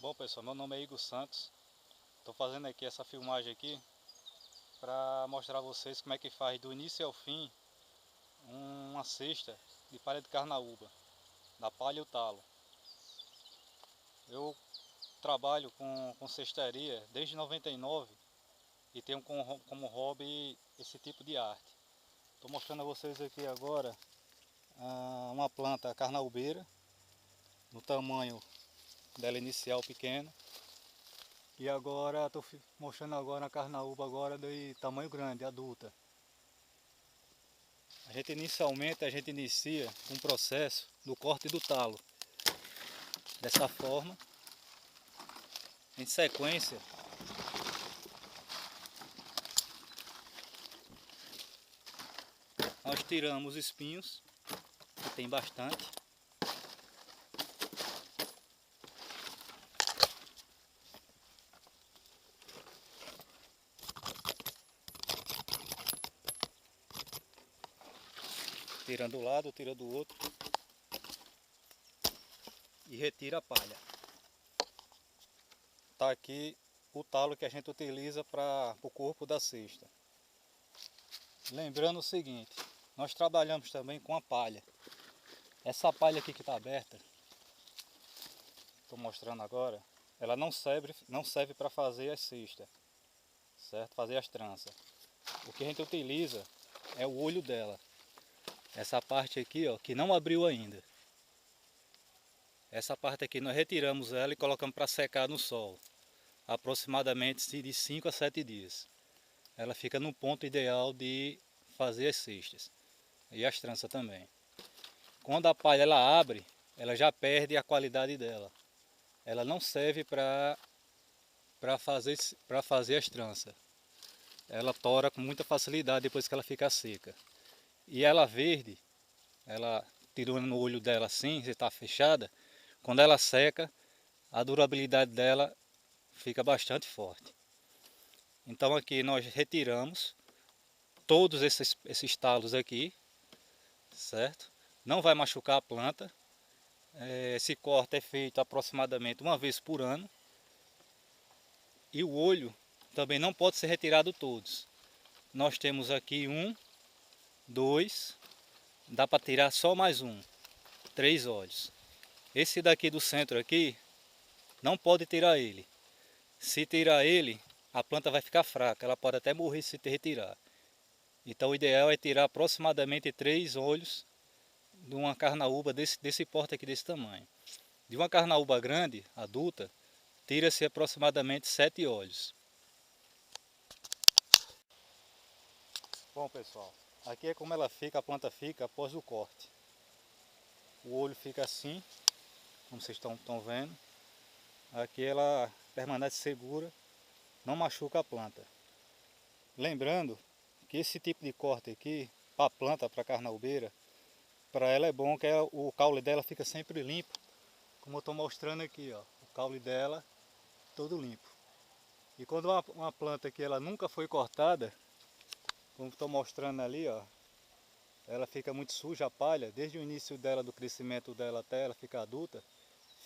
Bom pessoal, meu nome é Igor Santos. Estou fazendo aqui essa filmagem aqui para mostrar a vocês como é que faz do início ao fim uma cesta de palha de carnaúba, da palha e o talo. Eu trabalho com cestaria desde 99 e tenho como hobby esse tipo de arte. Estou mostrando a vocês aqui agora uma planta carnaubeira, no tamanho dela inicial pequeno. E agora estou mostrando agora a carnaúba agora de tamanho grande, adulta. Inicialmente a gente inicia um processo do corte do talo. Dessa forma. Em sequência, nós tiramos os espinhos, que tem bastante. Tira do lado, tira do outro. E retira a palha. Está aqui o talo que a gente utiliza para o corpo da cesta. Lembrando o seguinte, nós trabalhamos também com a palha. Essa palha aqui que está aberta, estou mostrando agora, ela não serve para fazer as cestas, certo? Fazer as tranças. O que a gente utiliza é o olho dela. Essa parte aqui, ó, que não abriu ainda. Essa parte aqui nós retiramos ela e colocamos para secar no sol. Aproximadamente de 5 a 7 dias. Ela fica no ponto ideal de fazer as cestas. E as tranças também. Quando a palha ela abre, ela já perde a qualidade dela. Ela não serve para fazer as tranças. Ela tora com muita facilidade depois que ela fica seca. E ela verde, ela tirando no olho dela assim, se está fechada, quando ela seca, a durabilidade dela fica bastante forte. Então aqui nós retiramos todos esses talos aqui, certo? Não vai machucar a planta. Esse corte é feito aproximadamente uma vez por ano. E o olho também não pode ser retirado todos. Nós temos aqui 1, 2, dá para tirar só mais 1, 3 olhos. Esse daqui do centro aqui, não pode tirar ele. Se tirar ele, a planta vai ficar fraca, ela pode até morrer se retirar. Então o ideal é tirar aproximadamente 3 olhos de uma carnaúba desse porte aqui, desse tamanho. De uma carnaúba grande, adulta, tira-se aproximadamente 7 olhos. Bom pessoal, aqui é como ela fica, a planta fica após o corte. O olho fica assim, como vocês estão vendo. Aqui ela permanece segura, não machuca a planta. Lembrando que esse tipo de corte aqui, para a planta, para a carnaubeira, para ela é bom que o caule dela fica sempre limpo, como eu estou mostrando aqui, ó, o caule dela todo limpo. E quando uma planta que ela nunca foi cortada, como estou mostrando ali, ó, ela fica muito suja a palha, desde o início dela, do crescimento dela até ela ficar adulta,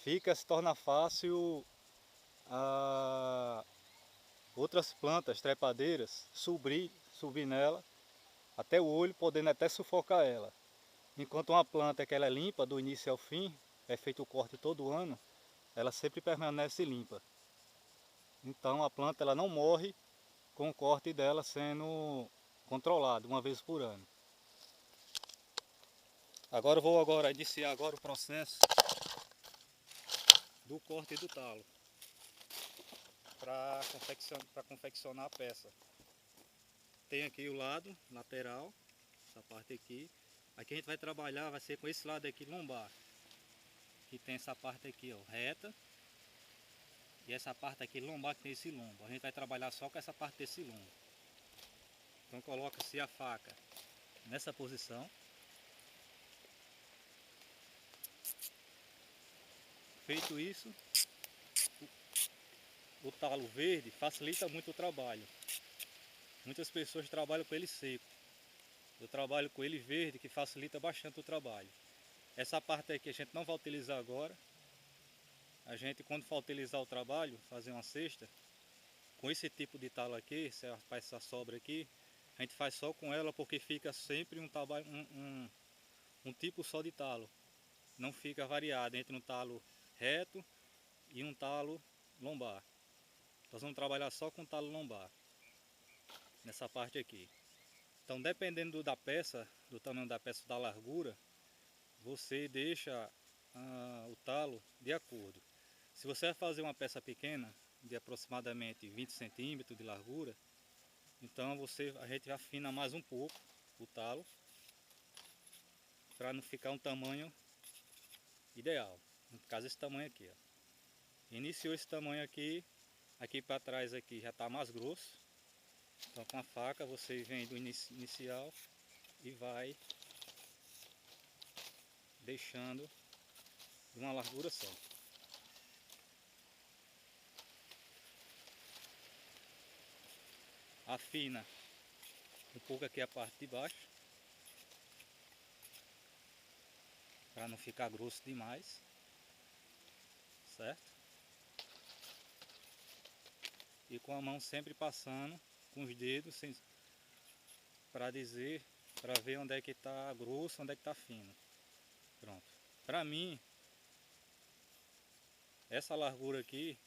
se torna fácil outras plantas trepadeiras subir nela, até o olho, podendo até sufocar ela. Enquanto uma planta que ela é limpa do início ao fim, é feito o corte todo ano, ela sempre permanece limpa. Então a planta ela não morre com o corte dela sendo controlado uma vez por ano. Agora eu vou iniciar agora o processo do corte do talo para confeccionar a peça. Tem aqui o lado lateral, essa parte aqui. Aqui a gente vai trabalhar, vai ser com esse lado aqui lombar, que tem essa parte aqui, ó, reta, e essa parte aqui lombar que tem esse lombo. A gente vai trabalhar só com essa parte desse lombo. Então coloca-se a faca nessa posição. Feito isso, o talo verde facilita muito o trabalho. Muitas pessoas trabalham com ele seco. Eu trabalho com ele verde, que facilita bastante o trabalho. Essa parte aqui a gente não vai utilizar agora. a gente, quando for utilizar o trabalho, fazer uma cesta, com esse tipo de talo aqui, essa sobra aqui, a gente faz só com ela porque fica sempre um tipo só de talo. Não fica variado entre um talo reto e um talo lombar. Nós vamos trabalhar só com talo lombar, nessa parte aqui. Então, dependendo da peça, do tamanho da peça, da largura, você deixa o talo de acordo. Se você vai fazer uma peça pequena, de aproximadamente 20 centímetros de largura, então a gente afina mais um pouco o talo, para não ficar um tamanho ideal. No caso, esse tamanho aqui, ó. Iniciou esse tamanho aqui, aqui para trás aqui já está mais grosso. Então, com a faca você vem do inicial e vai deixando de uma largura só. Afina um pouco aqui a parte de baixo, para não ficar grosso demais, certo? E com a mão sempre passando com os dedos para dizer, para ver onde é que está grosso, onde é que está fino. Pronto. Para mim, essa largura aqui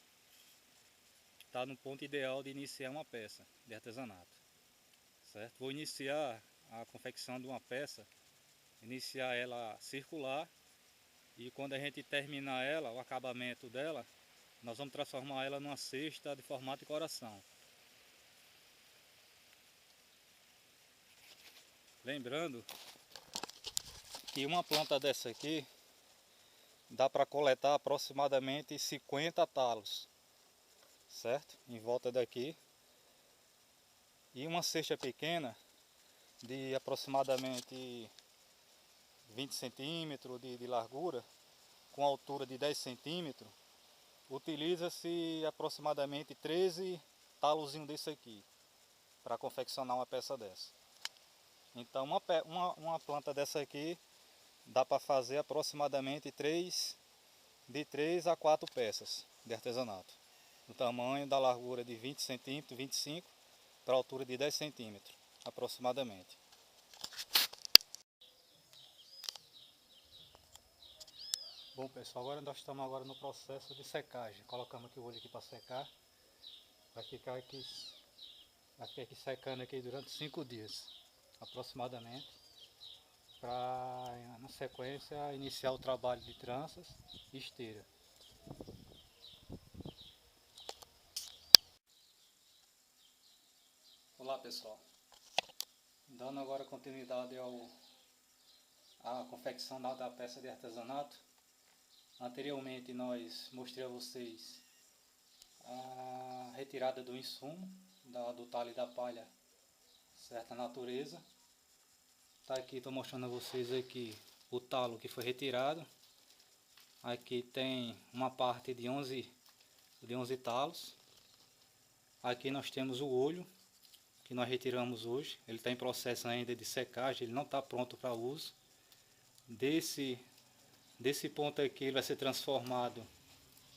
está no ponto ideal de iniciar uma peça de artesanato, certo? Vou iniciar a confecção de uma peça, iniciar ela circular, e quando a gente terminar ela, o acabamento dela, nós vamos transformar ela numa cesta de formato de coração. Lembrando que uma planta dessa aqui dá para coletar aproximadamente 50 talos, certo? Em volta daqui. E uma cesta pequena de aproximadamente 20 centímetros de largura, com altura de 10 centímetros, utiliza-se aproximadamente 13 talozinhos desse aqui para confeccionar uma peça dessa. Então uma planta dessa aqui dá para fazer aproximadamente de 3 a 4 peças de artesanato. Do tamanho da largura de 20 centímetros, 25 para a altura de 10 centímetros aproximadamente. Bom pessoal, agora nós estamos no processo de secagem. Colocamos aqui o olho aqui para secar. Vai ficar aqui secando aqui durante 5 dias aproximadamente, para na sequência iniciar o trabalho de tranças e esteira. Olá pessoal, dando agora continuidade à confecção da peça de artesanato. Anteriormente nós mostrei a vocês a retirada do insumo, do talho e da palha, certa natureza. Tá aqui, estou mostrando a vocês aqui o talo que foi retirado. Aqui tem uma parte de 11 talos. Aqui nós temos o olho que nós retiramos hoje. Ele está em processo ainda de secagem, ele não está pronto para uso. Desse ponto aqui ele vai ser transformado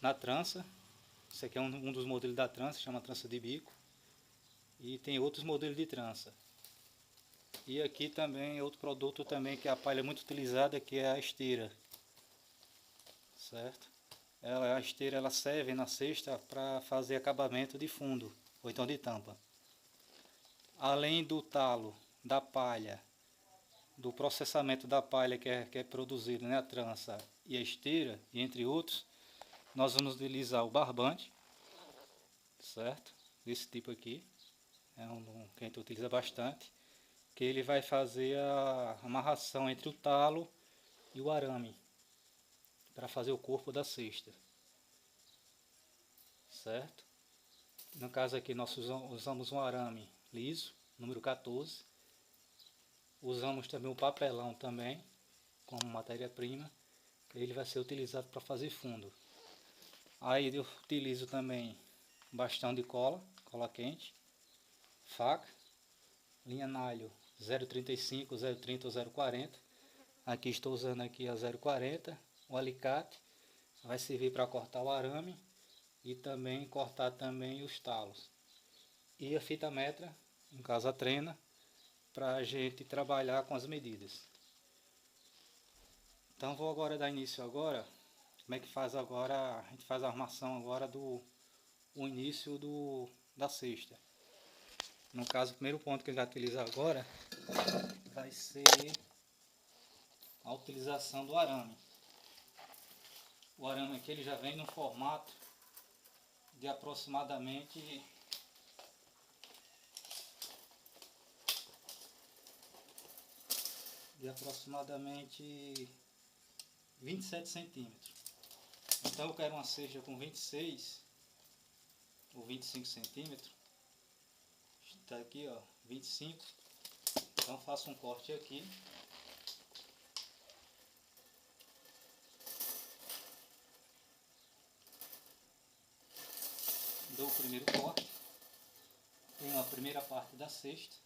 na trança. Esse aqui é um dos modelos da trança, chama trança de bico. E tem outros modelos de trança. E aqui também outro produto também que a palha é muito utilizada, que é a esteira, certo? A esteira ela serve na cesta para fazer acabamento de fundo ou então de tampa. Além do talo, da palha, do processamento da palha que é produzido, né, a trança e a esteira, e entre outros, nós vamos utilizar o barbante, certo? Desse tipo aqui, é que a gente utiliza bastante, que ele vai fazer a amarração entre o talo e o arame, para fazer o corpo da cesta, certo? No caso aqui nós usamos um arame liso, número 14, usamos também o papelão também, como matéria-prima, que ele vai ser utilizado para fazer fundo. Aí eu utilizo também bastão de cola quente, faca, linha nalho 0,35, 0,30 ou 0,40. Aqui estou usando aqui a 0,40, o alicate, vai servir para cortar o arame e também cortar também os talos. E a fita métrica, no caso a trena, para a gente trabalhar com as medidas. Então vou agora dar início agora, como é que faz agora, a gente faz a armação agora do o início da cesta. No caso, o primeiro ponto que a gente vai utilizar agora vai ser a utilização do arame. O arame aqui ele já vem no formato de aproximadamente 27 centímetros. Então eu quero uma cesta com 26 ou 25 centímetros. Está aqui, ó, 25. Então faço um corte aqui. Dou o primeiro corte. Tenho a primeira parte da cesta.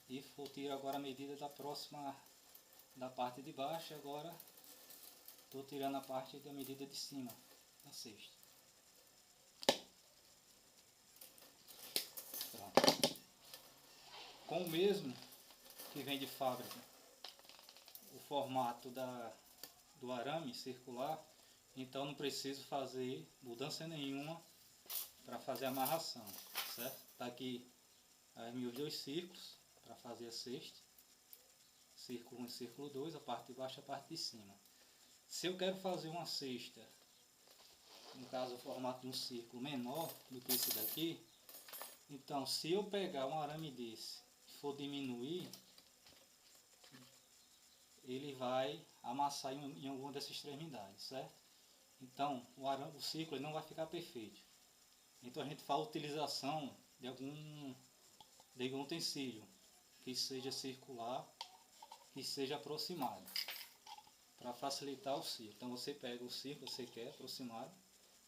E vou tirar agora a medida da próxima, da parte de baixo. Agora estou tirando a parte da medida de cima da cesta. Pronto. Com o mesmo que vem de fábrica, o formato do arame circular, então não preciso fazer mudança nenhuma para fazer a amarração, certo? Está aqui meus dois círculos para fazer a cesta, círculo 1 e círculo 2, a parte de baixo e a parte de cima. Se eu quero fazer uma cesta, no caso o formato de um círculo menor do que esse daqui, então se eu pegar um arame desse e for diminuir, ele vai amassar em alguma dessas extremidades, certo? Então o círculo ele não vai ficar perfeito. Então a gente faz a utilização de algum utensílio que seja circular, que seja aproximado, para facilitar o círculo. Então você pega o círculo que você quer aproximado,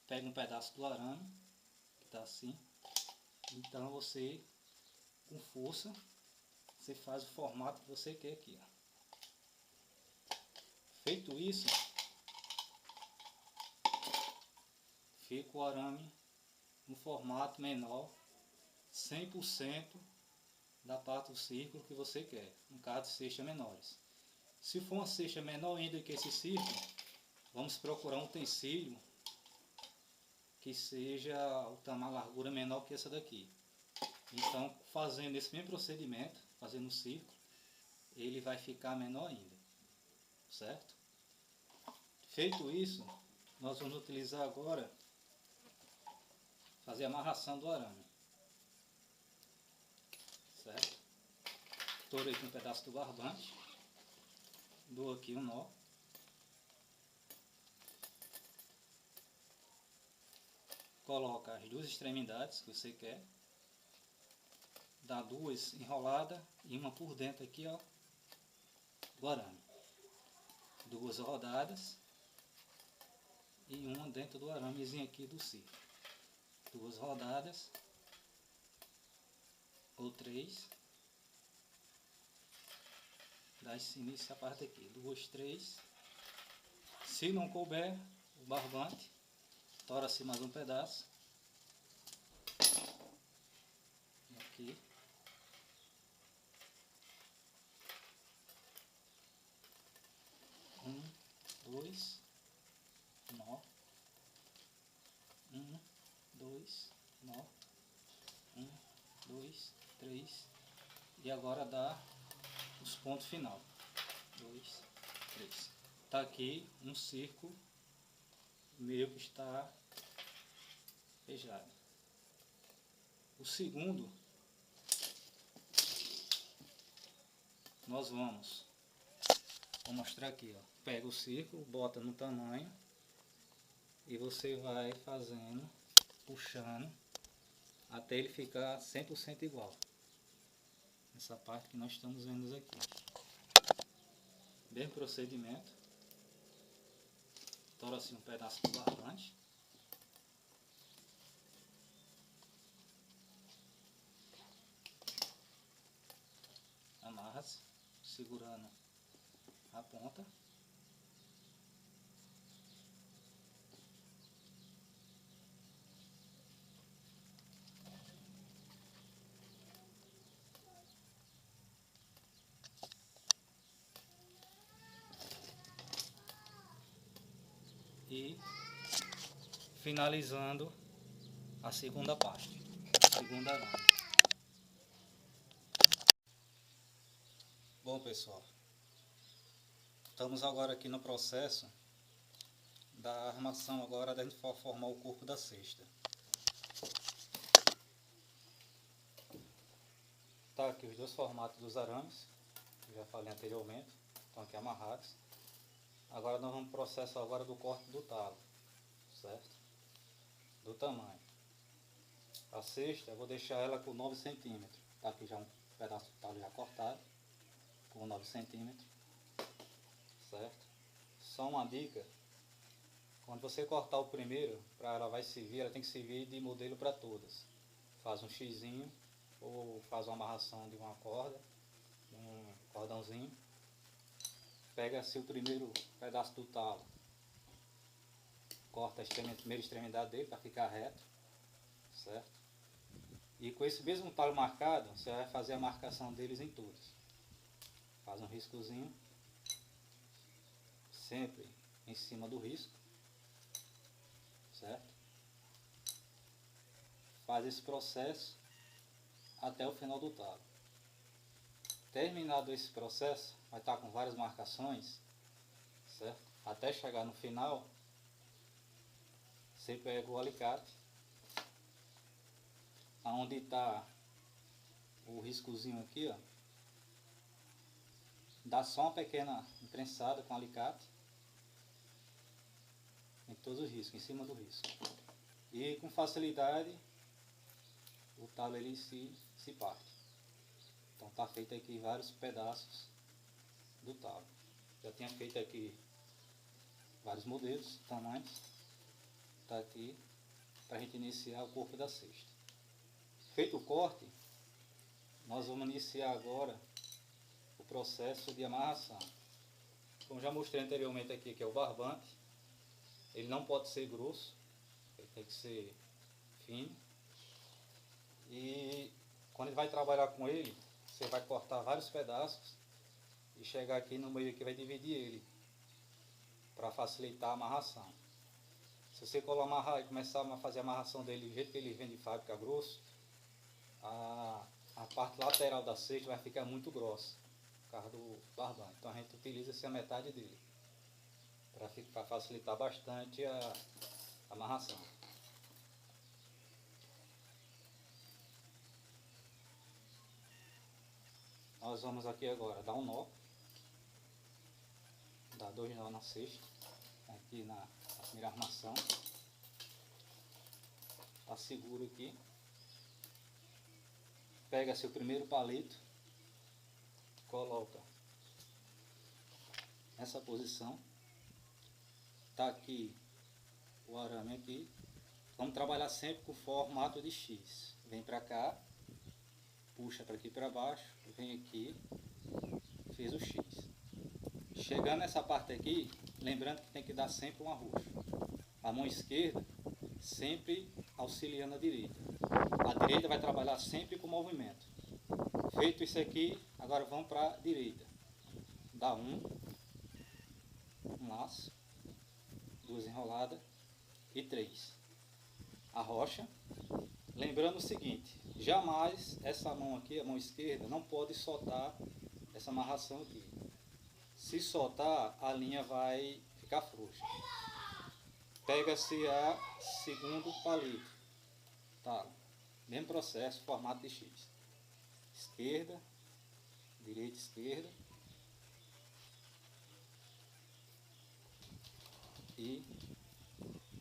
pega um pedaço do arame, que está assim, então você, com força, você faz o formato que você quer aqui, ó. Feito isso, fica o arame no formato menor, 100% da parte do círculo que você quer, no caso de cestas menores. Se for uma cesta menor ainda que esse círculo, vamos procurar um utensílio que seja uma largura menor que essa daqui. Então, fazendo esse mesmo procedimento, fazendo o círculo, ele vai ficar menor ainda, certo? Feito isso, nós vamos utilizar agora, fazer a amarração do arame, certo? Estourei aqui um pedaço do barbante, dou aqui um nó, coloca as duas extremidades que você quer, dá duas enroladas e uma por dentro aqui, ó, do arame. Duas rodadas e uma dentro do aramezinho aqui do círculo. Duas rodadas ou três, dá esse início essa parte aqui, duas, três. Se não couber o barbante, tora-se mais um pedaço aqui. Um, dois, nó. Um, dois, nó. Um, dois, três. E agora dá os pontos final. Dois, três. Tá aqui um círculo meu que está fechado. O segundo, nós vou mostrar aqui, ó. Pega o círculo, bota no tamanho e você vai fazendo, puxando até ele ficar 100% igual. Essa parte que nós estamos vendo aqui. Mesmo procedimento. Tora assim um pedaço do barbante. Amarra-se, segurando a ponta. e finalizando a segunda parte, segunda arame. Bom pessoal, estamos agora aqui no processo da armação agora da gente formar o corpo da cesta. Tá aqui os dois formatos dos arames, que eu já falei anteriormente, estão aqui amarrados. Agora nós vamos pro processo agora do corte do talo, certo? Do tamanho. A cesta eu vou deixar ela com 9 centímetros. Tá aqui já um pedaço do talo já cortado, com 9 centímetros, certo? Só uma dica, quando você cortar o primeiro, para ela vai servir, ela tem que servir de modelo para todas. Faz um xizinho ou faz uma amarração de uma corda, um cordãozinho. Pega-se o primeiro pedaço do talo, corta a primeira extremidade dele para ficar reto, certo? E com esse mesmo talo marcado, você vai fazer a marcação deles em todos. Faz um riscozinho, sempre em cima do risco, certo? Faz esse processo até o final do talo. Terminado esse processo, vai estar com várias marcações, certo? Até chegar no final, você pega o alicate, aonde está o riscozinho aqui, ó, dá só uma pequena imprensada com o alicate em todos os riscos, em cima do risco. E com facilidade o talo ele se parte. Então está feito aqui vários pedaços do talo. Já tinha feito aqui vários modelos, tamanhos. Está aqui para a gente iniciar o corpo da cesta. Feito o corte, nós vamos iniciar agora o processo de amarração. Como já mostrei anteriormente aqui, que é o barbante. Ele não pode ser grosso, ele tem que ser fino. E quando ele vai trabalhar com ele, você vai cortar vários pedaços e chegar aqui no meio que vai dividir ele, para facilitar a amarração. Se você amarrar e começar a fazer a amarração dele do jeito que ele vem de fábrica grosso, a parte lateral da cesta vai ficar muito grossa, por causa do barbante. Então a gente utiliza essa metade dele, para facilitar bastante a amarração. Nós vamos aqui agora dar um nó, dar 2 nós na cesta, aqui na primeira armação, tá seguro aqui. Pega seu primeiro palito, coloca nessa posição, tá aqui o arame aqui. Vamos trabalhar sempre com o formato de X. Vem para cá, puxa para aqui para baixo, vem aqui, fez o X. Chegando nessa parte aqui, lembrando que tem que dar sempre um arroxo. A mão esquerda sempre auxiliando a direita. A direita vai trabalhar sempre com movimento. Feito isso aqui, agora vamos para a direita. Dá um laço, 2 enroladas e 3. Arrocha. Lembrando o seguinte, jamais essa mão aqui, a mão esquerda, não pode soltar essa amarração aqui. Se soltar, a linha vai ficar frouxa. Pega-se a segundo palito. Tá. Mesmo processo, formato de X. Esquerda, direita, esquerda. E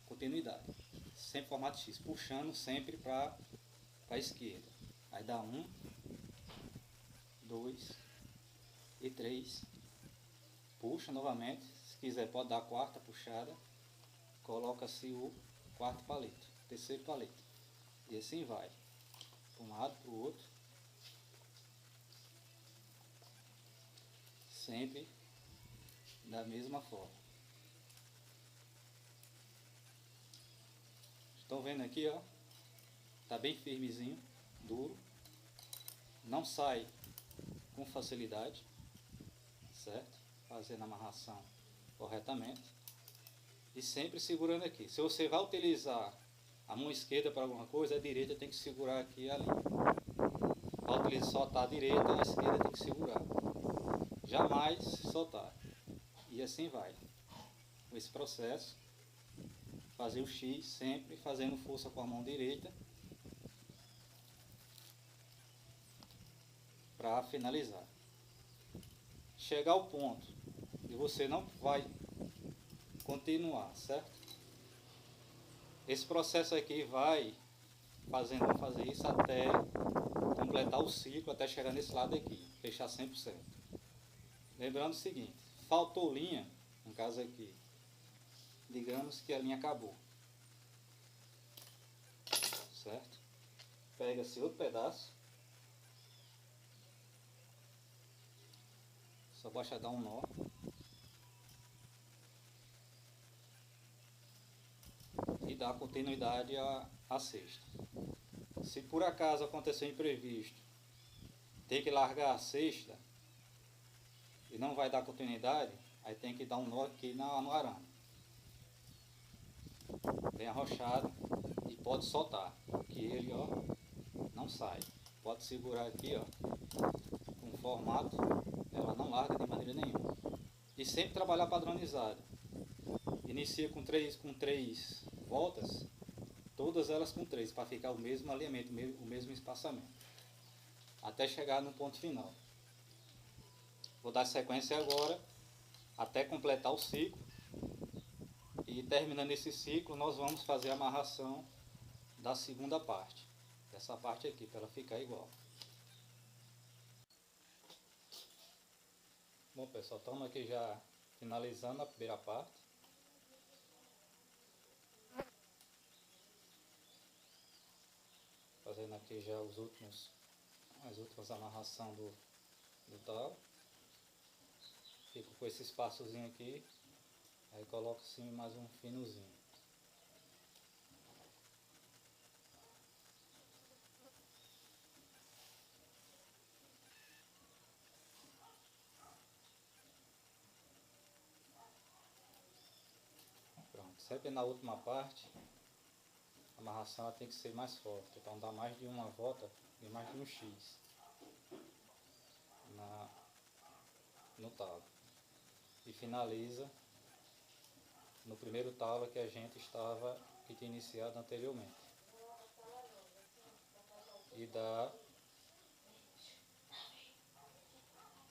continuidade. Sempre formato X. Puxando sempre para a esquerda. Aí dá 1, 2 e 3. Puxa novamente. Se quiser pode dar a quarta puxada. Coloca-se o quarto palito. Terceiro palito. E assim vai. Para um lado, para o outro. Sempre da mesma forma. Estão vendo aqui, ó? Tá bem firmezinho, duro. Não sai com facilidade, certo? Fazendo a amarração corretamente. E sempre segurando aqui. Se você vai utilizar a mão esquerda para alguma coisa, a direita tem que segurar aqui e ali. Para utilizar, soltar a direita, a esquerda tem que segurar. Jamais soltar. E assim vai. Com esse processo, fazer o X sempre fazendo força com a mão direita para finalizar. Chegar ao ponto e você não vai continuar, certo? Esse processo aqui vai fazendo, vamos fazer isso até completar o ciclo, até chegar nesse lado aqui, fechar 100%. Lembrando o seguinte, faltou linha, no caso aqui, digamos que a linha acabou, certo? Pega-se outro pedaço, só basta dar um nó. E dar continuidade à cesta. Se por acaso acontecer um imprevisto, ter que largar a cesta e não vai dar continuidade, aí tem que dar um nó aqui no arame. Bem arrochado e pode soltar, que ele ó, não sai. Pode segurar aqui ó, com formato, ela não larga de maneira nenhuma. E sempre trabalhar padronizado. Inicia com três voltas, todas elas com 3, para ficar o mesmo alinhamento, o mesmo espaçamento, até chegar no ponto final. Vou dar sequência agora, até completar o ciclo, e terminando esse ciclo, nós vamos fazer a amarração da segunda parte, dessa parte aqui, para ela ficar igual. Bom pessoal, estamos aqui já finalizando a primeira parte. Fazendo aqui já as últimas amarrações do talo. Fico com esse espaçozinho aqui, aí coloco assim mais um finozinho. Pronto, sempre na última parte, a amarração ela tem que ser mais forte, então dá mais de uma volta e mais de um X no talo. E finaliza no primeiro talo que a gente tinha iniciado anteriormente. E dá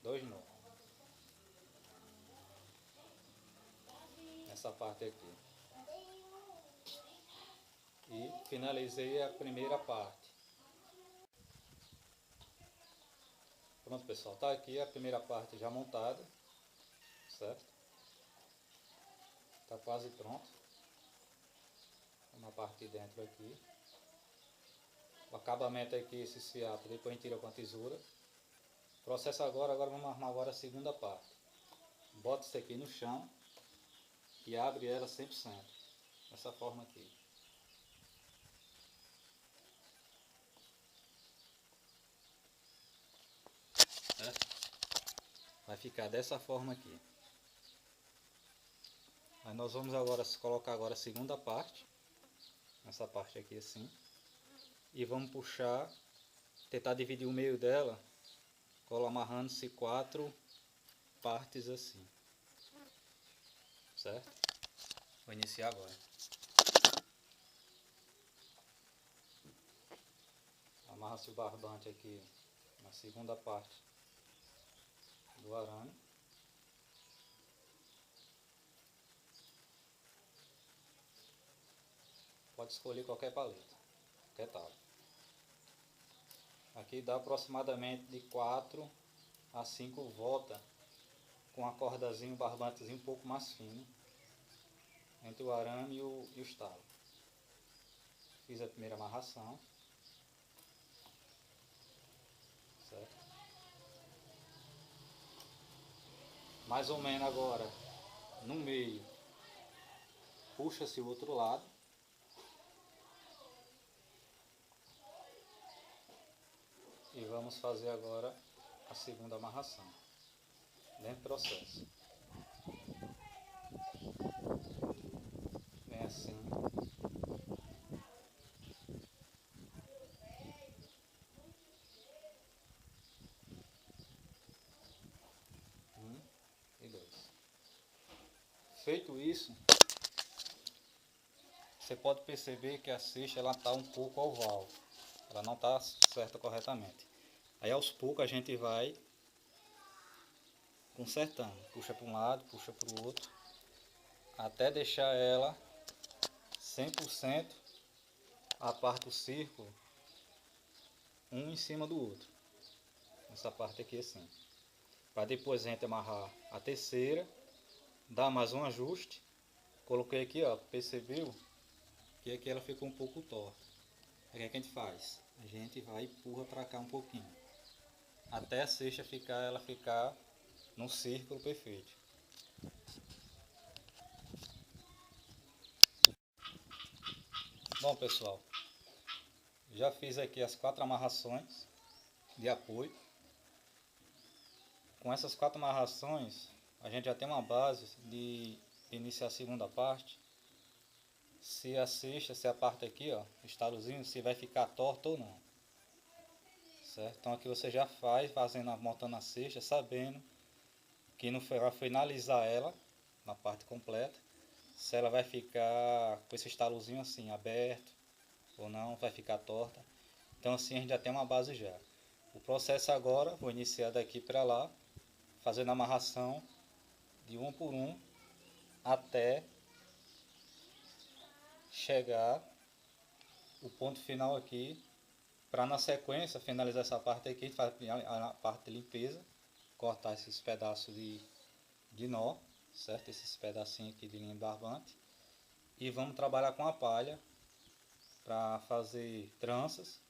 2 nós nessa parte aqui. E finalizei a primeira parte. Pronto pessoal, tá aqui a primeira parte já montada, certo? Tá quase pronto. Uma parte de dentro aqui. O acabamento aqui, esse fiapo, depois a gente tira com a tesoura. Processo agora vamos armar agora a segunda parte. Bota isso aqui no chão e abre ela 100%. Dessa forma aqui. Vai ficar dessa forma aqui. Aí nós vamos agora colocar agora a segunda parte. Essa parte aqui assim. E vamos puxar, tentar dividir o meio dela, amarrando-se 4 partes assim. Certo? Vou iniciar agora. Amarra-se o barbante aqui na segunda parte do arame. Pode escolher qualquer paleta, qualquer talo. Aqui dá aproximadamente de 4 a 5 voltas com a cordazinha, o barbantezinho um pouco mais fino entre o arame e o estalo. Fiz a primeira amarração. Certo? Mais ou menos agora no meio, puxa-se o outro lado. E vamos fazer agora a segunda amarração, dentro do processo. Feito isso, você pode perceber que a cesta ela está um pouco oval, ela não está certa corretamente. Aí aos poucos a gente vai consertando, puxa para um lado, puxa para o outro, até deixar ela 100% a parte do círculo, um em cima do outro. Essa parte aqui assim. Para depois a gente amarrar a terceira, dar mais um ajuste. Coloquei aqui, ó, percebeu que aqui ela ficou um pouco torta. Aí o que a gente faz? A gente vai e empurra para cá um pouquinho, até a cesta ela ficar no círculo perfeito. Bom pessoal, já fiz aqui as 4 amarrações de apoio. Com essas 4 amarrações a gente já tem uma base de iniciar a segunda parte. Se a cesta, se a parte aqui, ó, o estalozinho, se vai ficar torta ou não, certo? Então aqui você já montando a cesta, sabendo que não vai finalizar ela na parte completa, se ela vai ficar com esse estalozinho assim, aberto ou não, vai ficar torta. Então assim a gente já tem uma base já. O processo agora, vou iniciar daqui para lá, fazendo a amarração de um por um até chegar o ponto final aqui, para na sequência finalizar essa parte aqui, a gente faz a parte de limpeza, cortar esses pedaços de nó, certo? Esses pedacinhos aqui de linha de barbante, e vamos trabalhar com a palha para fazer tranças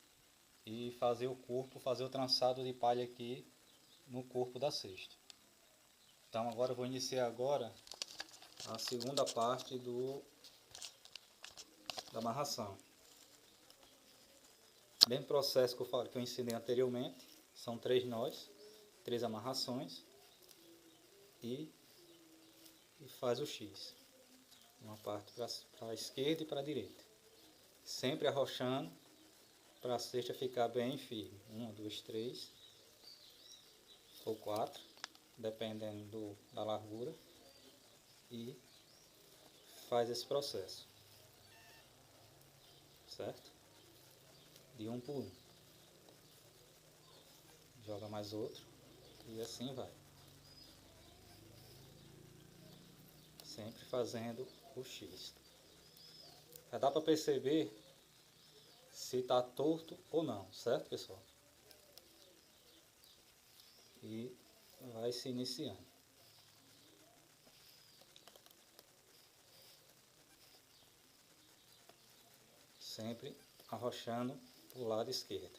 e fazer o corpo, fazer o trançado de palha aqui no corpo da cesta. Então agora eu vou iniciar agora a segunda parte da amarração. Mesmo processo que eu ensinei anteriormente, são 3 nós, 3 amarrações e faz o X. Uma parte para a esquerda e para a direita. Sempre arrochando para a cesta ficar bem firme. 1, 2, 3 ou 4, dependendo da largura. E faz esse processo, certo? De um por um. Joga mais outro e assim vai. Sempre fazendo o X. Já dá para perceber se está torto ou não, certo pessoal? E vai se iniciando. Sempre arrochando para o lado esquerdo.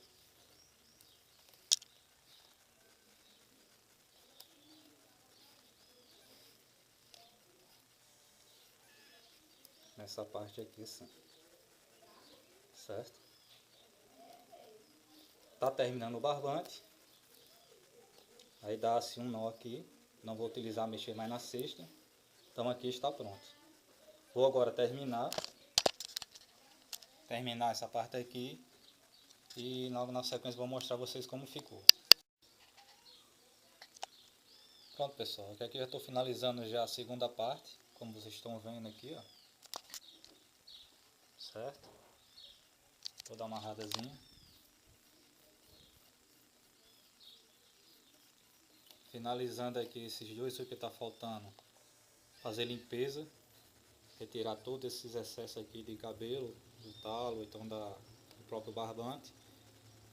Nessa parte aqui assim. Certo? Tá terminando o barbante. Aí dá-se um nó aqui. Não vou utilizar mexer mais na cesta. Então aqui está pronto. Vou agora terminar essa parte aqui. E logo na sequência vou mostrar a vocês como ficou. Pronto pessoal, aqui já estou finalizando já a segunda parte. Como vocês estão vendo aqui, ó. Certo? Toda amarradazinha. Finalizando aqui esses dois, o que está faltando, fazer limpeza, retirar todos esses excessos aqui de cabelo, do talo, então do próprio barbante,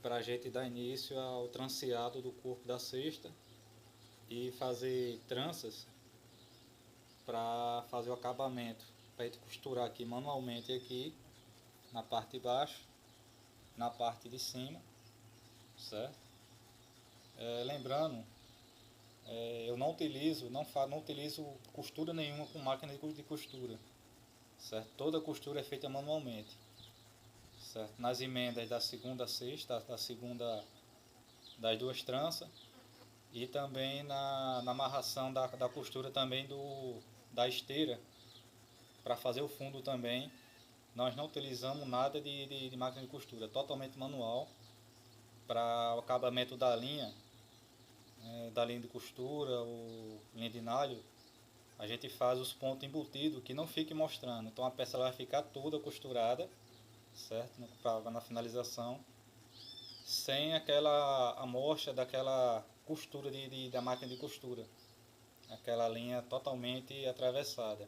para a gente dar início ao tranceado do corpo da cesta e fazer tranças para fazer o acabamento, para a gente costurar aqui manualmente aqui na parte de baixo, na parte de cima, certo? Lembrando, eu não utilizo costura nenhuma com máquina de costura, certo? Toda costura é feita manualmente, certo? Nas emendas da segunda a sexta, das duas tranças, e também na amarração da costura também da esteira, para fazer o fundo também, nós não utilizamos nada de máquina de costura, totalmente manual, para o acabamento da linha de costura ou linha de nalho, a gente faz os pontos embutidos que não fique mostrando. Então a peça ela vai ficar toda costurada, certo? Na finalização, sem aquela amostra daquela costura da máquina de costura, aquela linha totalmente atravessada.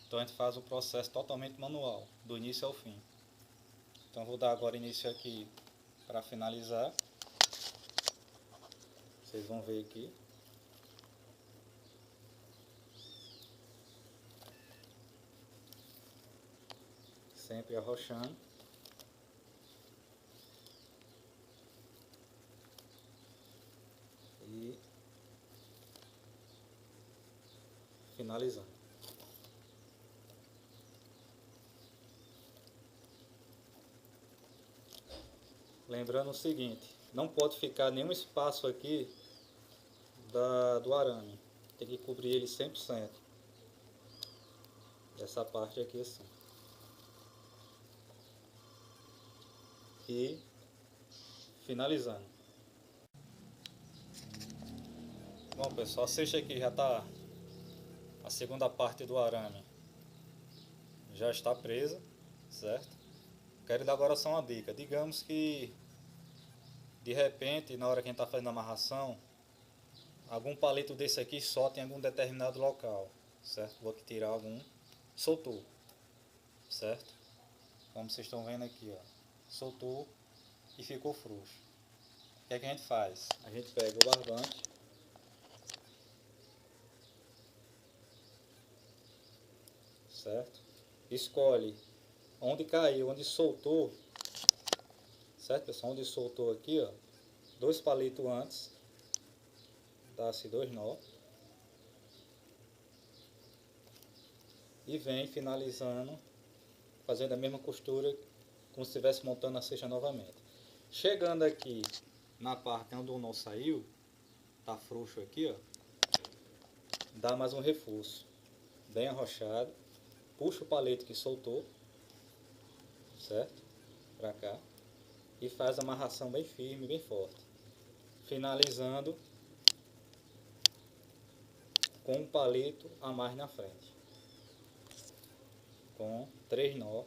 Então a gente faz o processo totalmente manual, do início ao fim. Então vou dar agora início aqui para finalizar. Vocês vão ver aqui. Sempre arrochando. E finalizando. Lembrando o seguinte, não pode ficar nenhum espaço aqui do arame. Tem que cobrir ele 100%. Essa parte aqui assim. E finalizando. Bom pessoal, a cesta aqui já está, a segunda parte do arame já está presa, certo? Quero dar agora só uma dica. Digamos que de repente, na hora que a gente está fazendo a amarração, algum palito desse aqui solta em algum determinado local, certo? Vou aqui tirar algum, soltou, certo? Como vocês estão vendo aqui, ó, soltou e ficou frouxo. O que é que a gente faz? A gente pega o barbante, certo? Escolhe onde caiu, onde soltou, certo pessoal? Onde soltou aqui, ó, 2 palitos antes, dá-se 2 nó e vem finalizando, fazendo a mesma costura como se estivesse montando a cesta novamente. Chegando aqui na parte onde o nó saiu, tá frouxo aqui, ó, dá mais um reforço, bem arrochado, puxa o palito que soltou, certo? Pra cá, e faz a amarração bem firme, bem forte, finalizando com um palito a mais na frente, com 3 nó,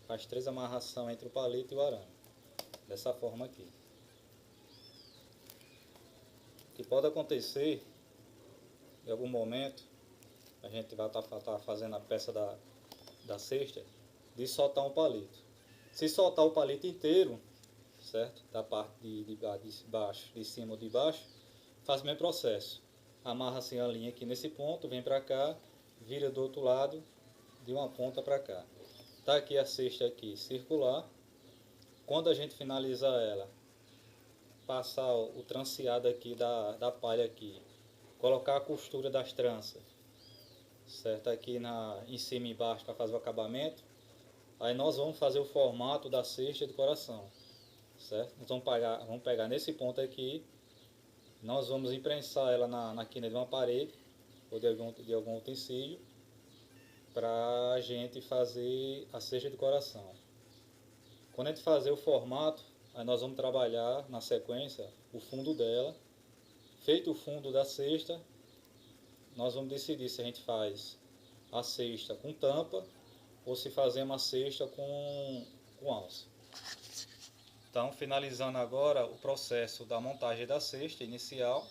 faz 3 amarrações entre o palito e o arame, dessa forma aqui. O que pode acontecer em algum momento, a gente vai estar fazendo a peça da cesta, de soltar um palito. Se soltar o palito inteiro, certo? Da parte de baixo, de cima ou de baixo, faz o mesmo processo. Amarra assim a linha aqui nesse ponto, vem para cá, vira do outro lado, de uma ponta para cá. Tá aqui a cesta aqui circular. Quando a gente finalizar ela, passar o tranceado aqui da palha aqui, colocar a costura das tranças, certo? Aqui em cima e embaixo para fazer o acabamento. Aí nós vamos fazer o formato da cesta de coração, certo? Nós vamos pegar nesse ponto aqui, nós vamos imprensar ela na quina de uma parede ou de algum utensílio para a gente fazer a cesta de coração. Quando a gente fazer o formato, aí nós vamos trabalhar na sequência o fundo dela. Feito o fundo da cesta, nós vamos decidir se a gente faz a cesta com tampa ou se fazemos a cesta com alça. Então, finalizando agora o processo da montagem da cesta inicial,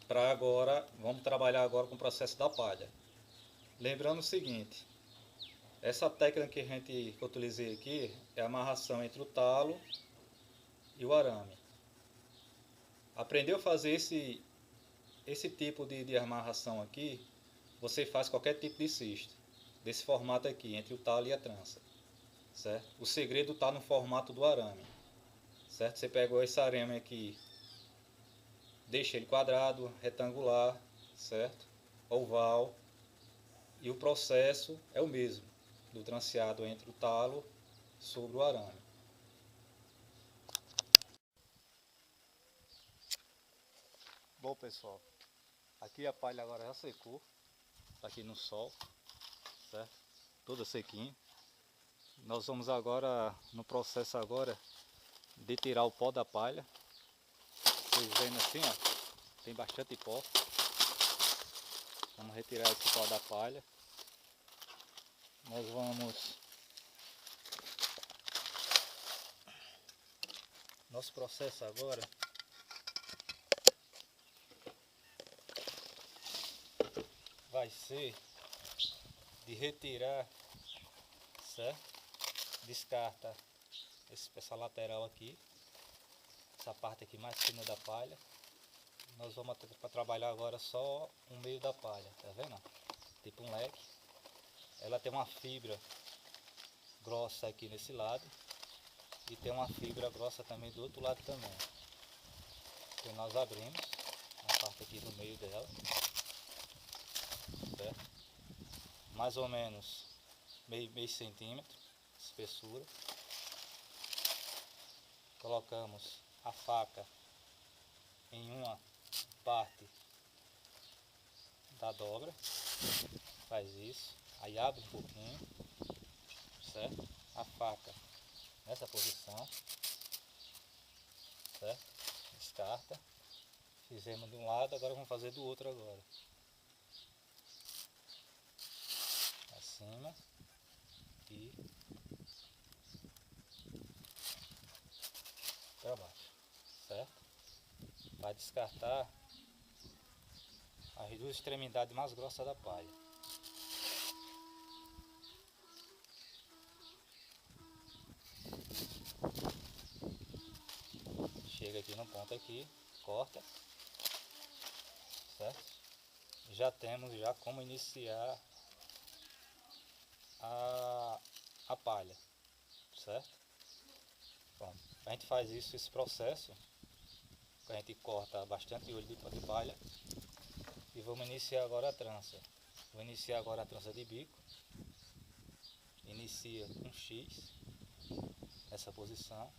para agora, vamos trabalhar agora com o processo da palha. Lembrando o seguinte, essa técnica que eu utilizei aqui é a amarração entre o talo e o arame. Aprendeu a fazer esse tipo de amarração aqui, você faz qualquer tipo de cesta, desse formato aqui, entre o talo e a trança, certo? O segredo está no formato do arame, certo? Você pegou esse arame aqui, deixa ele quadrado, retangular, certo? Oval, e o processo é o mesmo, do tranceado entre o talo sobre o arame. Bom pessoal, aqui a palha agora já secou, está aqui no sol, certo? Toda sequinha. Nós vamos agora, no processo agora, de tirar o pó da palha. Vocês vendo assim, ó, tem bastante pó. Vamos retirar esse pau da palha. Nós vamos... Nosso processo agora vai ser de retirar, certo? Descarta essa lateral aqui, essa parte aqui mais fina da palha. Nós vamos para trabalhar agora só o meio da palha, tá vendo? Tipo um leque. Ela tem uma fibra grossa aqui nesse lado e tem uma fibra grossa também do outro lado também. Então nós abrimos a parte aqui do meio dela, certo? Mais ou menos meio centímetro de espessura. Colocamos a faca em uma parte da dobra, faz isso, aí abre um pouquinho, certo? A faca nessa posição, certo? Descarta. Fizemos de um lado, agora vamos fazer do outro agora. Acima e para baixo, certo? Vai descartar as duas extremidades mais grossas da palha. Chega aqui no ponto aqui, corta, certo? Já temos como iniciar a palha, certo? Bom, a gente faz esse processo, a gente corta bastante olho de palha e vamos iniciar agora a trança. Vou iniciar agora a trança de bico. Inicia com X, essa posição,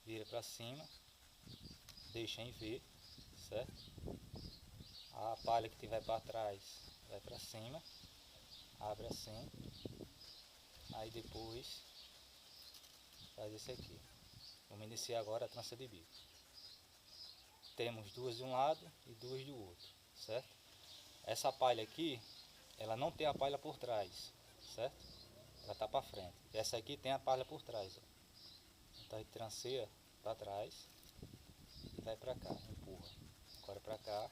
vira para cima, deixa em V, certo? A palha que tiver para trás vai para cima, abre assim, aí depois faz esse aqui. Vamos iniciar agora a trança de bico. Temos duas de um lado e duas do outro, certo? Essa palha aqui, ela não tem a palha por trás, certo? Ela está para frente. Essa aqui tem a palha por trás, ó. Então a gente tranceia para trás e vai para cá, empurra. Agora para cá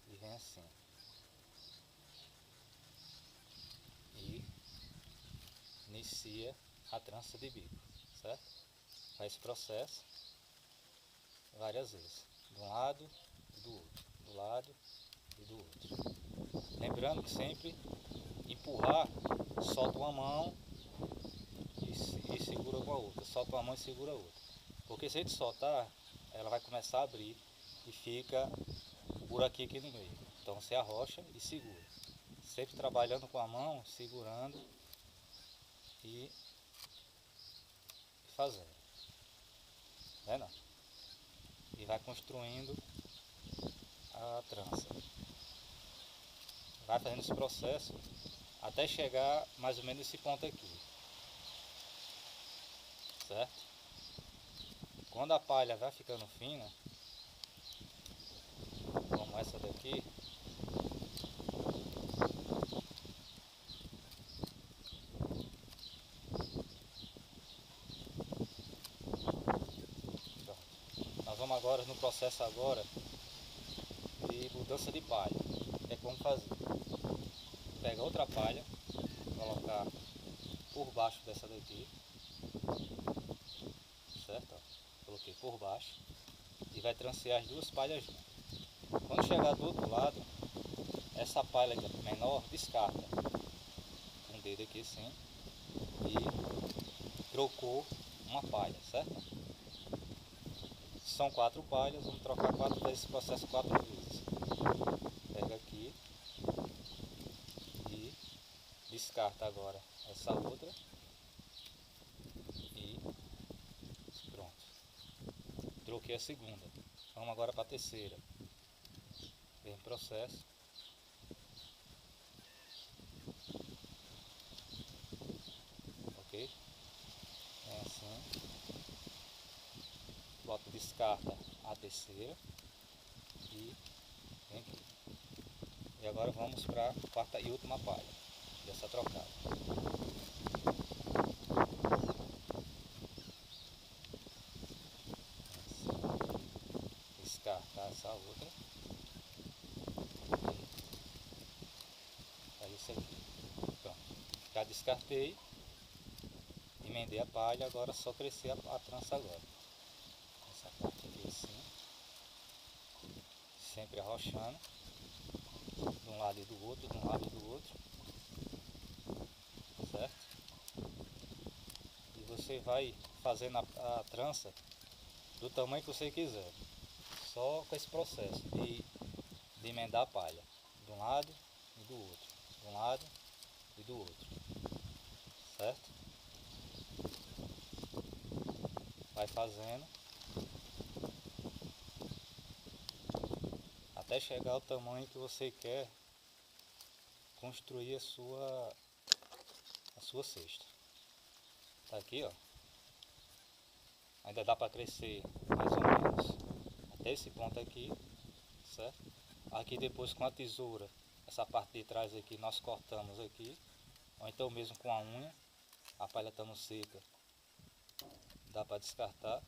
e vem assim. E inicia a trança de bico, certo? Faz esse processo várias vezes, de um lado e do outro, do lado e do outro. Lembrando que sempre empurrar, solta uma mão e segura com a outra, solta uma mão e segura a outra. Porque se a gente soltar, ela vai começar a abrir e fica um buraquinho aqui no meio. Então você arrocha e segura. Sempre trabalhando com a mão, segurando e fazendo. Né, não? E vai construindo a trança. Vai fazendo esse processo até chegar mais ou menos nesse ponto aqui. Certo? Quando a palha vai ficando fina, como essa daqui, nós vamos agora no processo agora de mudança de palha. O que é que vamos fazer? Pega outra palha, colocar por baixo dessa daqui, certo? Ó, coloquei por baixo e vai trancear as duas palhas juntas. Quando chegar do outro lado, essa palha aqui menor descarta com o dedo aqui assim e trocou uma palha, certo? São 4 palhas, vamos trocar 4 vezes esse processo 4 vezes. Pega aqui e descarta agora essa outra e pronto. Troquei a segunda. Vamos agora para a terceira. Mesmo processo. Ok? É assim. Descarta a terceira e vem aqui. E agora vamos para a quarta e última palha dessa trocada. Descartar essa outra. Aí isso aqui. Pronto. Já descartei. Emendei a palha, agora é só crescer a trança agora. Essa parte aqui assim. Sempre arrochando. De um lado e do outro, de um lado e do outro. Certo? E você vai fazendo a trança do tamanho que você quiser. Só com esse processo de emendar a palha. De um lado e do outro. De um lado e do outro. Certo? Vai fazendo até chegar ao tamanho que você quer construir a sua cesta. Tá aqui, ó. Ainda dá para crescer mais ou menos até esse ponto aqui, certo? Aqui depois com a tesoura, essa parte de trás aqui nós cortamos aqui, ou então mesmo com a unha, a palha estando seca, dá para descartar,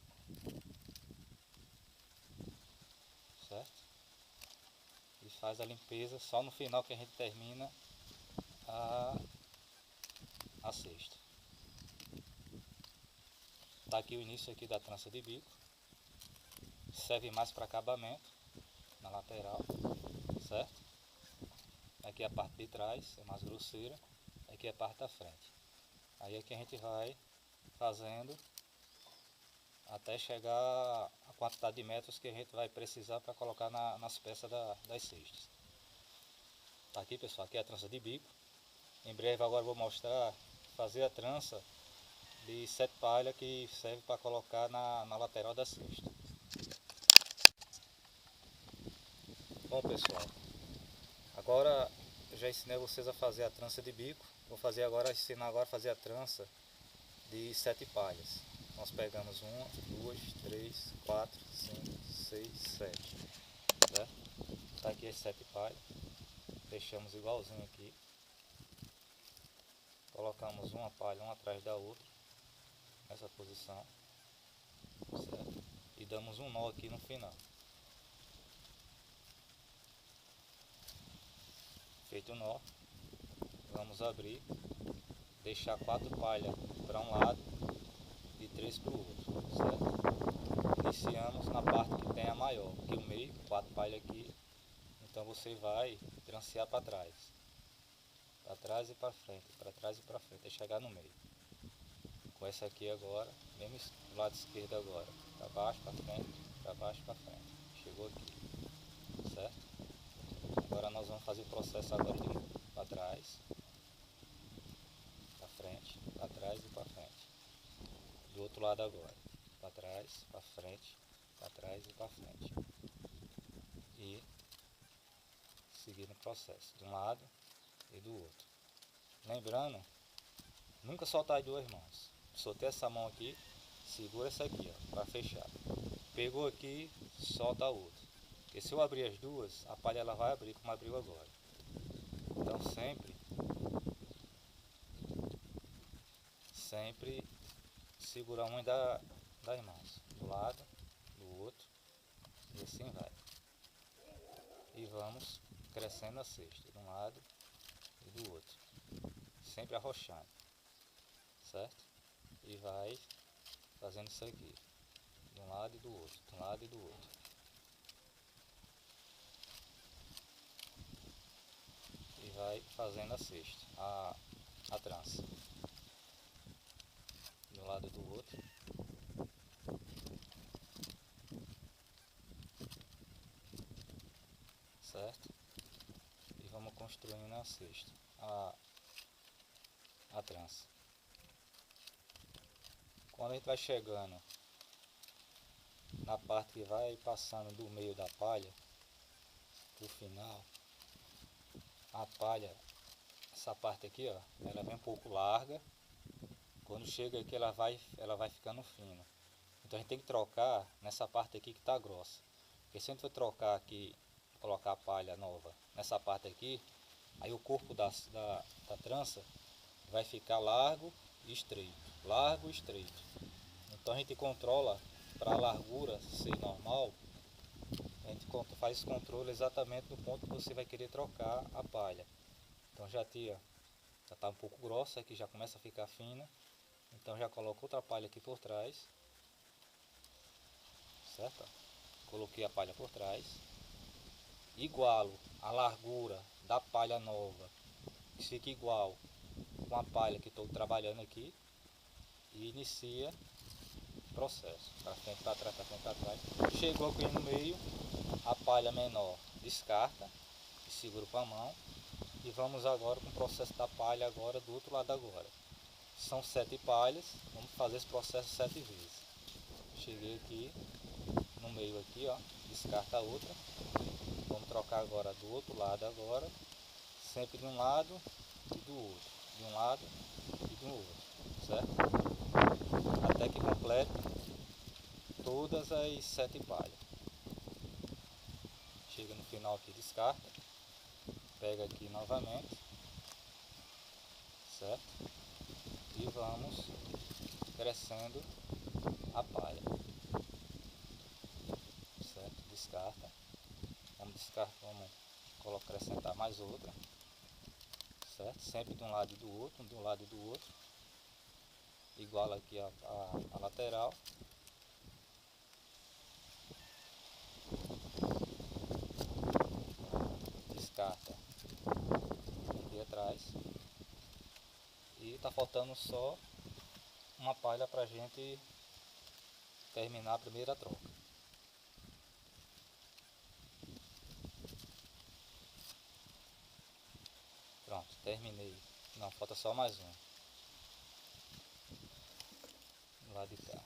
certo? E faz a limpeza só no final que a gente termina a cesta. Tá aqui o início aqui da trança de bico, serve mais para acabamento na lateral, certo? Aqui a parte de trás é mais grosseira, aqui a parte da frente. Aí aqui a gente vai fazendo até chegar a quantidade de metros que a gente vai precisar para colocar nas peças das cestas. Tá aqui, pessoal, aqui é a trança de bico. Em breve agora eu vou mostrar fazer a trança de 7 palhas que serve para colocar na lateral da cesta. Bom, pessoal, agora eu já ensinei vocês a fazer a trança de bico. Vou ensinar agora a fazer a trança de 7 palhas. Nós pegamos 1, 2, 3, 4, 5, 6, 7. Certo? Tá aqui as 7 palhas. Deixamos igualzinho aqui. Colocamos uma palha uma atrás da outra. Nessa posição. Certo? E damos um nó aqui no final. Feito o nó, vamos abrir, deixar 4 palhas para um lado e 3 para o outro, certo? Iniciamos na parte que tem a maior, que o meio, 4 palhas aqui, então você vai trancear para trás e para frente, para trás e para frente, até chegar no meio. Com essa aqui agora, mesmo do lado esquerdo agora, para baixo, para frente, para baixo, para frente, chegou aqui, certo? Agora nós vamos fazer o processo agora de novo, para trás, para frente, para trás e para frente. Do outro lado agora, para trás, para frente, para trás e para frente. E seguir no processo, de um lado e do outro. Lembrando, nunca soltar as duas mãos. Soltei essa mão aqui, segura essa aqui, ó, para fechar. Pegou aqui, solta a outra. Porque se eu abrir as duas, a palha ela vai abrir como abriu agora. Então sempre segurar uma das mãos, do lado, do outro, e assim vai. E vamos crescendo a cesta, de um lado e do outro, sempre arrochando, certo? E vai fazendo isso aqui, de um lado e do outro, de um lado e do outro. E vai fazendo a cesta, a trança, de um lado e do outro. Certo? E vamos construindo a cesta, a trança. Quando a gente vai chegando na parte que vai passando do meio da palha pro final, a palha, essa parte aqui, ó, ela vem um pouco larga. Quando chega aqui ela vai ficando fina. Então a gente tem que trocar nessa parte aqui que está grossa. Porque se a gente for trocar aqui colocar a palha nova nessa parte aqui, aí o corpo da trança vai ficar largo e estreito, largo e estreito. Então a gente controla para a largura ser normal, a gente faz esse controle exatamente no ponto que você vai querer trocar a palha. Então já está um pouco grossa, aqui já começa a ficar fina, então já coloco outra palha aqui por trás, certo? Coloquei a palha por trás, igualo a largura da palha nova, que fica igual com a palha que estou trabalhando aqui, e inicia o processo, para frente, para trás, para frente, para trás. Chegou aqui no meio, a palha menor descarta e segura com a mão, e vamos agora com o processo da palha agora do outro lado agora. São 7 palhas, vamos fazer esse processo 7 vezes. Cheguei aqui no meio aqui, ó, descarta a outra. Vamos trocar agora do outro lado agora, sempre de um lado e do outro, de um lado e do outro, certo? Até que complete todas as 7 palhas. Chega no final aqui, descarta, pega aqui novamente, certo? E vamos crescendo a palha, certo? Descarta, vamos acrescentar mais outra, certo? Sempre de um lado e do outro, de um lado e do outro, igual aqui a lateral. Descarta aqui atrás, e tá faltando só uma palha para a gente terminar a primeira troca. Pronto, terminei. Não, falta só mais um. Do lado de cá.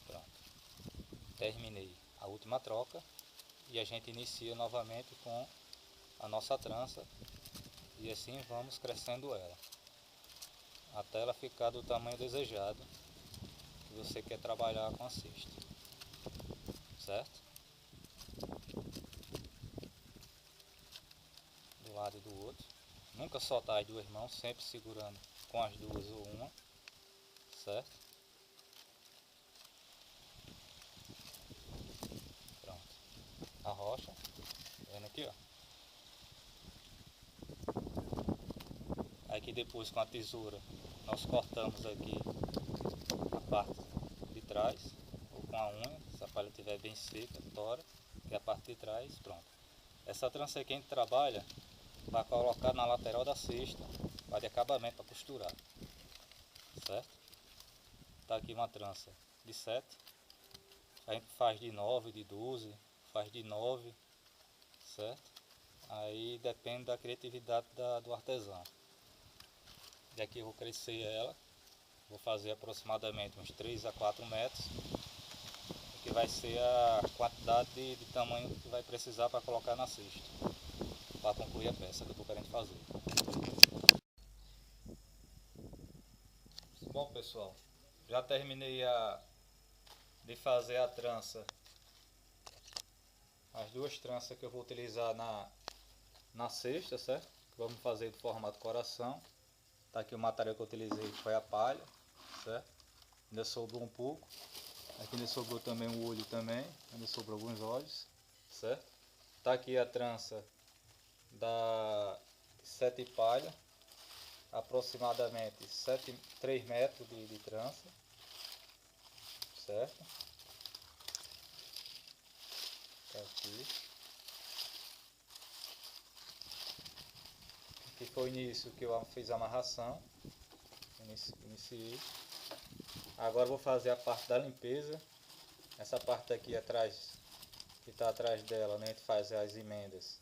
Pronto. Terminei a última troca e a gente inicia novamente com a nossa trança, e assim vamos crescendo ela até ela ficar do tamanho desejado que você quer trabalhar com a cesta, certo? Do lado e do outro, nunca soltar as duas mãos, sempre segurando com as duas ou uma, certo? Pronto, arrocha, vendo aqui, ó. Aqui depois com a tesoura nós cortamos aqui a parte de trás, ou com a unha, se a palha estiver bem seca, tora, que é a parte de trás. Pronto. Essa trança aqui a gente trabalha para colocar na lateral da cesta, para de acabamento, para costurar, certo? Tá aqui uma trança de 7, a gente faz de 9, de 12, faz de 9, certo? Aí depende da criatividade do artesão. E aqui eu vou crescer ela, vou fazer aproximadamente uns 3 a 4 metros, que vai ser a quantidade de tamanho que vai precisar para colocar na cesta, para concluir a peça que eu estou querendo fazer. Bom pessoal, já terminei de fazer a trança, as duas tranças que eu vou utilizar na cesta, certo? Vamos fazer do formato coração. Tá aqui o material que eu utilizei, que foi a palha, certo? Ainda sobrou um pouco. Aqui ainda sobrou também o olho também, ainda sobrou alguns olhos, certo? Tá aqui a trança da 7 palhas, aproximadamente 3 metros de trança, certo? Tá aqui. Aqui foi o início que eu fiz a amarração, iniciei. Agora vou fazer a parte da limpeza. Essa parte aqui atrás, que está atrás dela, né, a gente faz as emendas,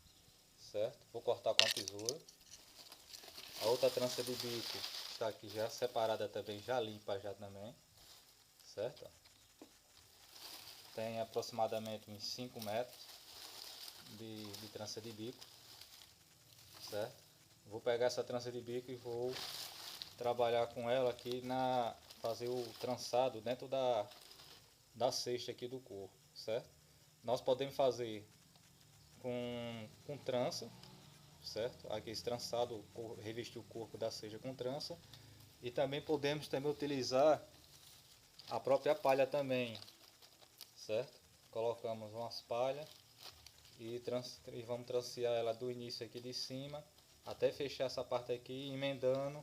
certo? Vou cortar com a tesoura. A outra trança de bico está aqui já separada também, já limpa já também, certo? Tem aproximadamente uns 5 metros de trança de bico, certo? Vou pegar essa trança de bico e vou trabalhar com ela aqui fazer o trançado dentro da cesta aqui do corpo, certo? Nós podemos fazer com trança, certo? Aqui esse trançado, revestir o corpo da cesta com trança, e também podemos utilizar a própria palha também, certo? Colocamos umas palhas e vamos trancear ela do início aqui de cima até fechar essa parte aqui, emendando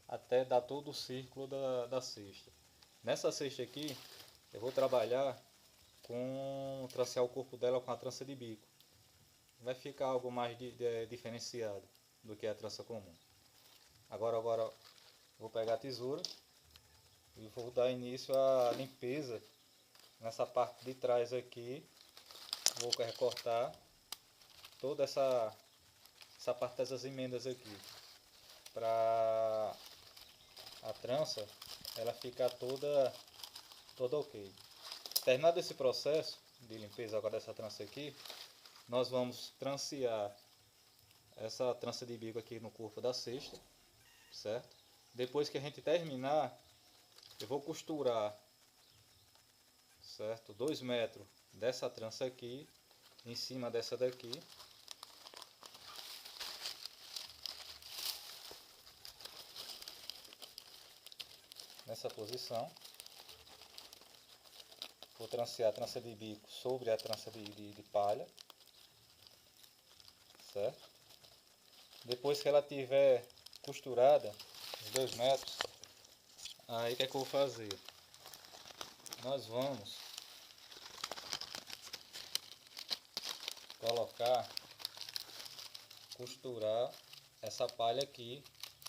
até dar todo o círculo da cesta. Nessa cesta aqui eu vou trabalhar trancear o corpo dela com a trança de bico. Vai ficar algo mais diferenciado do que a trança comum. Agora vou pegar a tesoura e vou dar início à limpeza nessa parte de trás aqui. Vou recortar toda essa parte dessas emendas aqui, para a trança ela ficar toda ok. Terminado esse processo de limpeza agora dessa trança aqui, nós vamos trancear essa trança de bico aqui no corpo da cesta, certo? Depois que a gente terminar, eu vou costurar, certo? 2 metros dessa trança aqui em cima dessa daqui, nessa posição. Vou trancear a trança de bico sobre a trança de palha, certo? Depois que ela tiver costurada os 2 metros, aí o que é que eu vou fazer? Nós vamos costurar essa palha aqui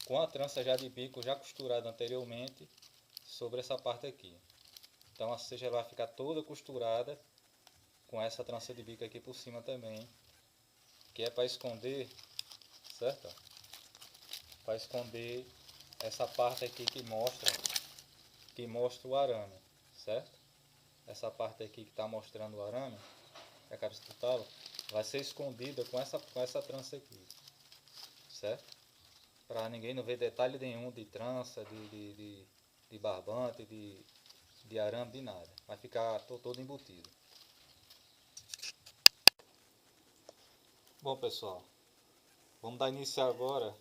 com a trança já de bico já costurada anteriormente sobre essa parte aqui. Então a cesta vai ficar toda costurada com essa trança de bico aqui por cima também, que é para esconder, certo? Para esconder essa parte aqui que mostra o arame, certo? Essa parte aqui que está mostrando o arame, a cabeça do talo, vai ser escondida com essa trança aqui, certo? Para ninguém não ver detalhe nenhum de trança, de barbante, de arame, de nada. Vai ficar todo embutido. Bom, pessoal, vamos dar início agora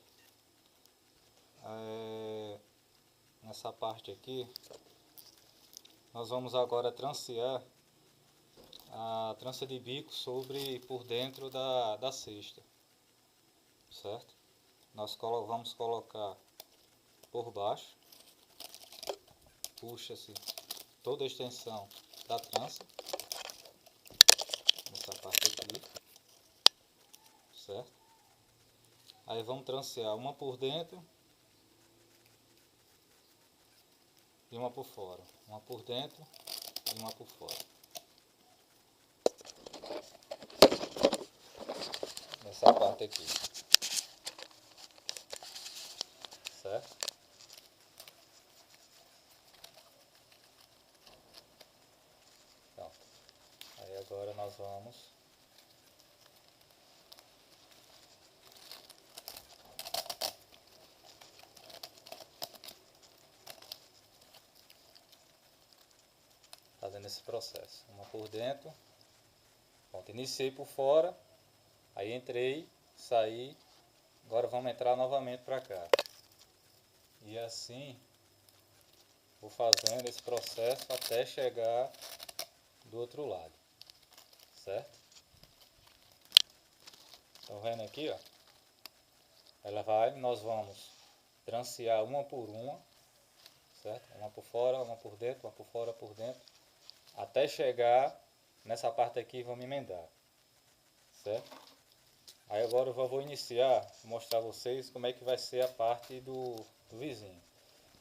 nessa parte aqui. Nós vamos agora trancear a trança de bico por dentro da cesta, certo? Nós vamos colocar por baixo, puxa-se toda a extensão da trança, nessa parte aqui, certo? Aí vamos trancear uma por dentro e uma por fora, uma por dentro e uma por fora, nessa parte aqui, certo? Pronto. Aí agora nós vamos fazendo esse processo, uma por dentro. Pronto, iniciei por fora, aí entrei, saí, agora vamos entrar novamente para cá. E assim vou fazendo esse processo até chegar do outro lado, certo? Estão vendo aqui, ó? Nós vamos trancear uma por uma, certo? Uma por fora, uma por dentro, uma por fora, por dentro, até chegar nessa parte aqui e vamos emendar, certo? Aí agora eu vou iniciar, mostrar a vocês como é que vai ser a parte do vizinho.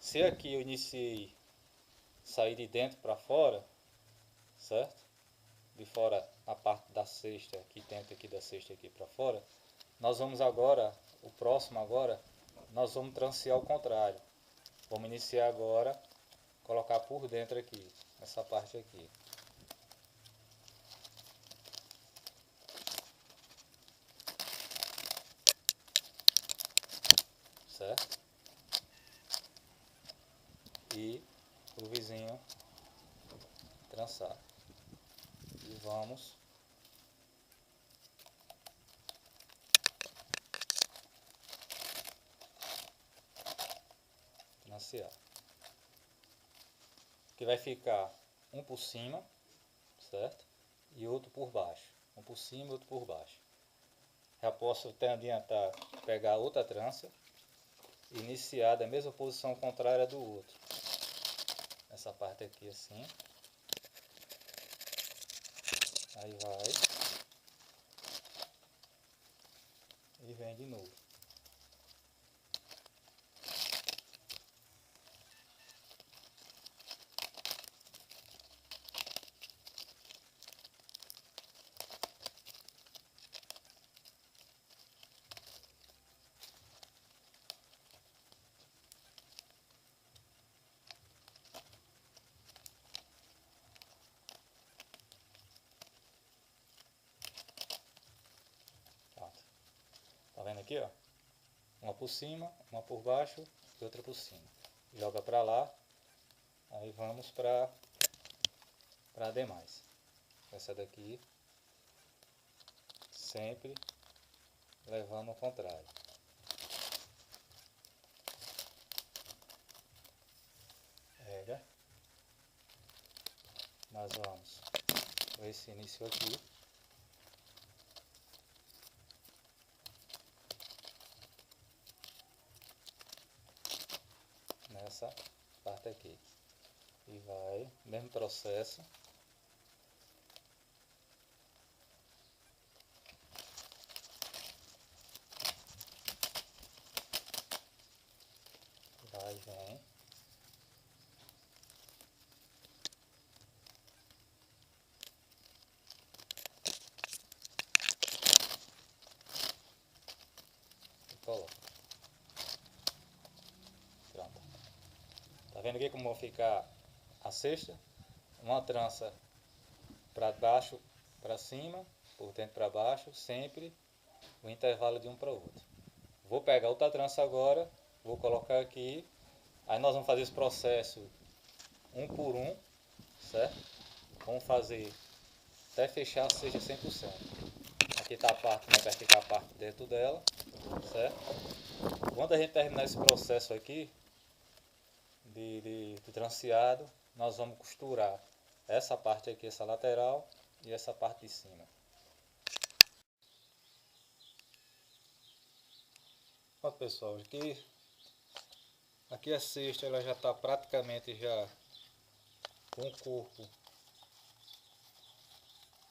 Se aqui eu iniciei sair de dentro para fora, certo? De fora a parte da cesta, aqui dentro aqui da cesta aqui para fora, nós vamos agora, o próximo agora, nós vamos trancear ao contrário. Vamos iniciar agora, colocar por dentro aqui, essa parte aqui. Certo? trançar. E vamos trancear. Que vai ficar um por cima, certo? E outro por baixo. Um por cima e outro por baixo. Já posso até adiantar, pegar outra trança e iniciar da mesma posição contrária do outro. Essa parte aqui assim. Aí vai. E vem de novo. Pronto. Tá vendo aqui, ó? Uma por cima, uma por baixo e outra por cima. Joga pra lá. Aí vamos para demais. Essa daqui sempre levando ao contrário. Pega. Nós vamos com esse início aqui. Nessa parte aqui. E vai, mesmo processo. Vai, vem. E coloca. Pronto. Tá vendo aqui como vai ficar a cesta? Uma trança para baixo, para cima, por dentro para baixo, sempre o intervalo de um para o outro. Vou pegar outra trança agora, vou colocar aqui, aí nós vamos fazer esse processo um por um, certo? Vamos fazer até fechar a cesta 100%. Aqui está a parte, né, vai ficar a parte dentro dela, certo? Quando a gente terminar esse processo aqui de tranceado, nós vamos costurar essa parte aqui, essa lateral e essa parte de cima. Ó, pessoal, aqui a cesta ela já está praticamente já com o corpo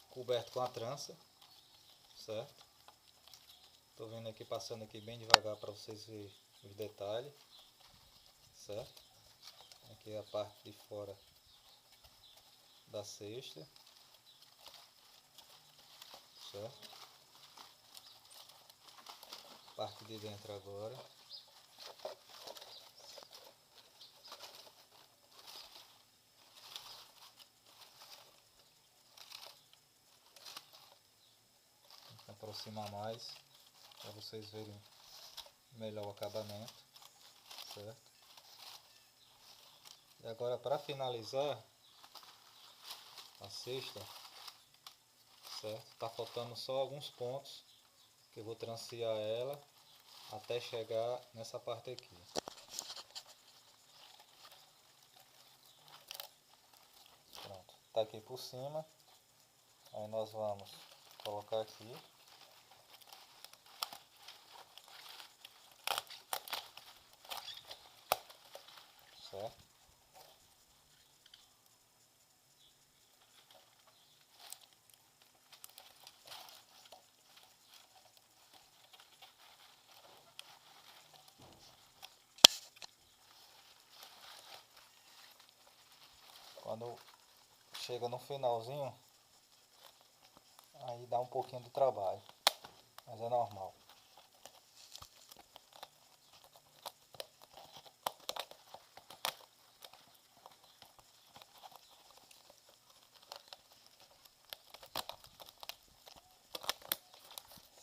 coberto com a trança, certo? Estou vendo aqui, passando aqui bem devagar para vocês verem os detalhes, certo? Aqui é a parte de fora da cesta, certo? Parte de dentro agora. Vou aproximar mais para vocês verem melhor o acabamento, certo? E agora, para finalizar a cesta, certo? Tá faltando só alguns pontos que eu vou trancear ela até chegar nessa parte aqui. Pronto, tá aqui por cima. Aí nós vamos colocar aqui. Certo? Quando chega no finalzinho, aí dá um pouquinho de trabalho, mas é normal.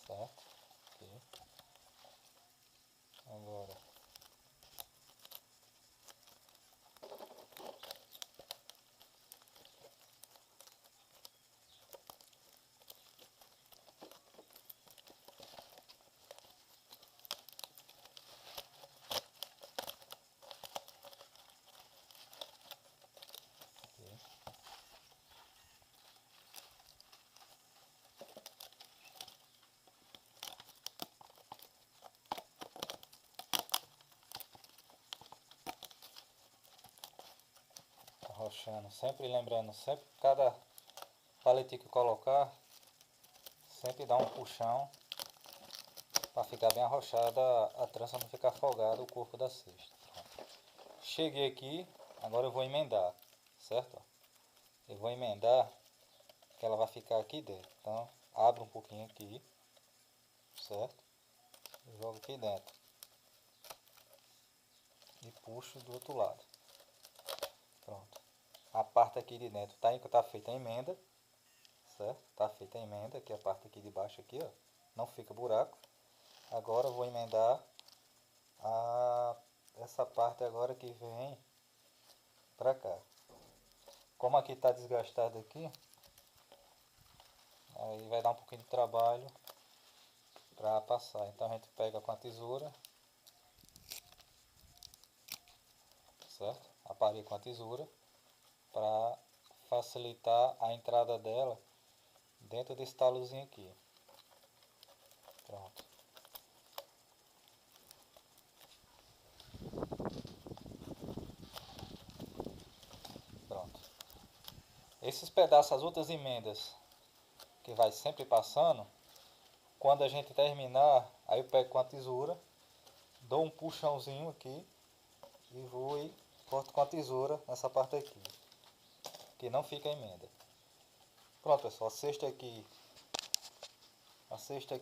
Certo? Aqui. Agora arrochando. Sempre lembrando, sempre cada paletinho que colocar, sempre dá um puxão para ficar bem arrochada, a trança não ficar folgada o corpo da cesta. Pronto. Cheguei aqui, agora eu vou emendar, certo? Eu vou emendar que ela vai ficar aqui dentro. Então, abre um pouquinho aqui, certo? Eu jogo aqui dentro e puxo do outro lado. Pronto. A parte aqui de dentro tá feita a emenda, certo? Tá feita a emenda, aqui a parte aqui de baixo aqui, ó, não fica buraco. Agora eu vou emendar essa parte agora que vem pra cá. Como aqui tá desgastado aqui, aí vai dar um pouquinho de trabalho para passar. Então a gente pega com a tesoura, certo? Aparei com a tesoura para facilitar a entrada dela dentro desse talozinho aqui. Pronto. Pronto. Esses pedaços, as outras emendas que vai sempre passando, quando a gente terminar, aí eu pego com a tesoura, dou um puxãozinho aqui e vou e corto com a tesoura nessa parte aqui, que não fica a emenda. Pronto, pessoal, a cesta aqui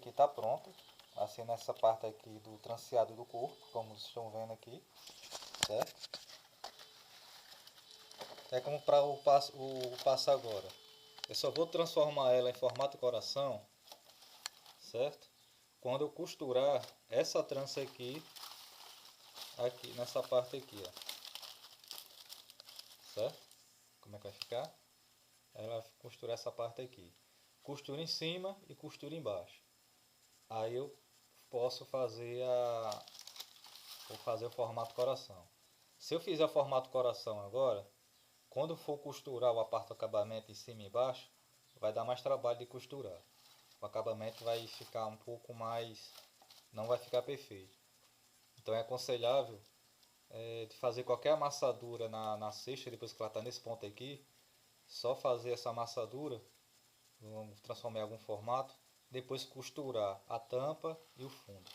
está pronta, assim nessa parte aqui do tranceado do corpo, como vocês estão vendo aqui, certo? É como para o passo agora. Eu só vou transformar ela em formato coração, certo? Quando eu costurar essa trança aqui nessa parte aqui, ó. Certo? Como é que vai ficar? Ela vai costurar essa parte aqui. Costura em cima e costura embaixo. Aí eu posso fazer vou fazer o formato coração. Se eu fizer o formato coração agora, quando for costurar o acabamento em cima e embaixo, vai dar mais trabalho de costurar. O acabamento vai ficar um pouco mais, não vai ficar perfeito. Então é aconselhável de fazer qualquer amassadura na cesta, depois que ela está nesse ponto aqui, só fazer essa amassadura, vamos transformar em algum formato, depois costurar a tampa e o fundo.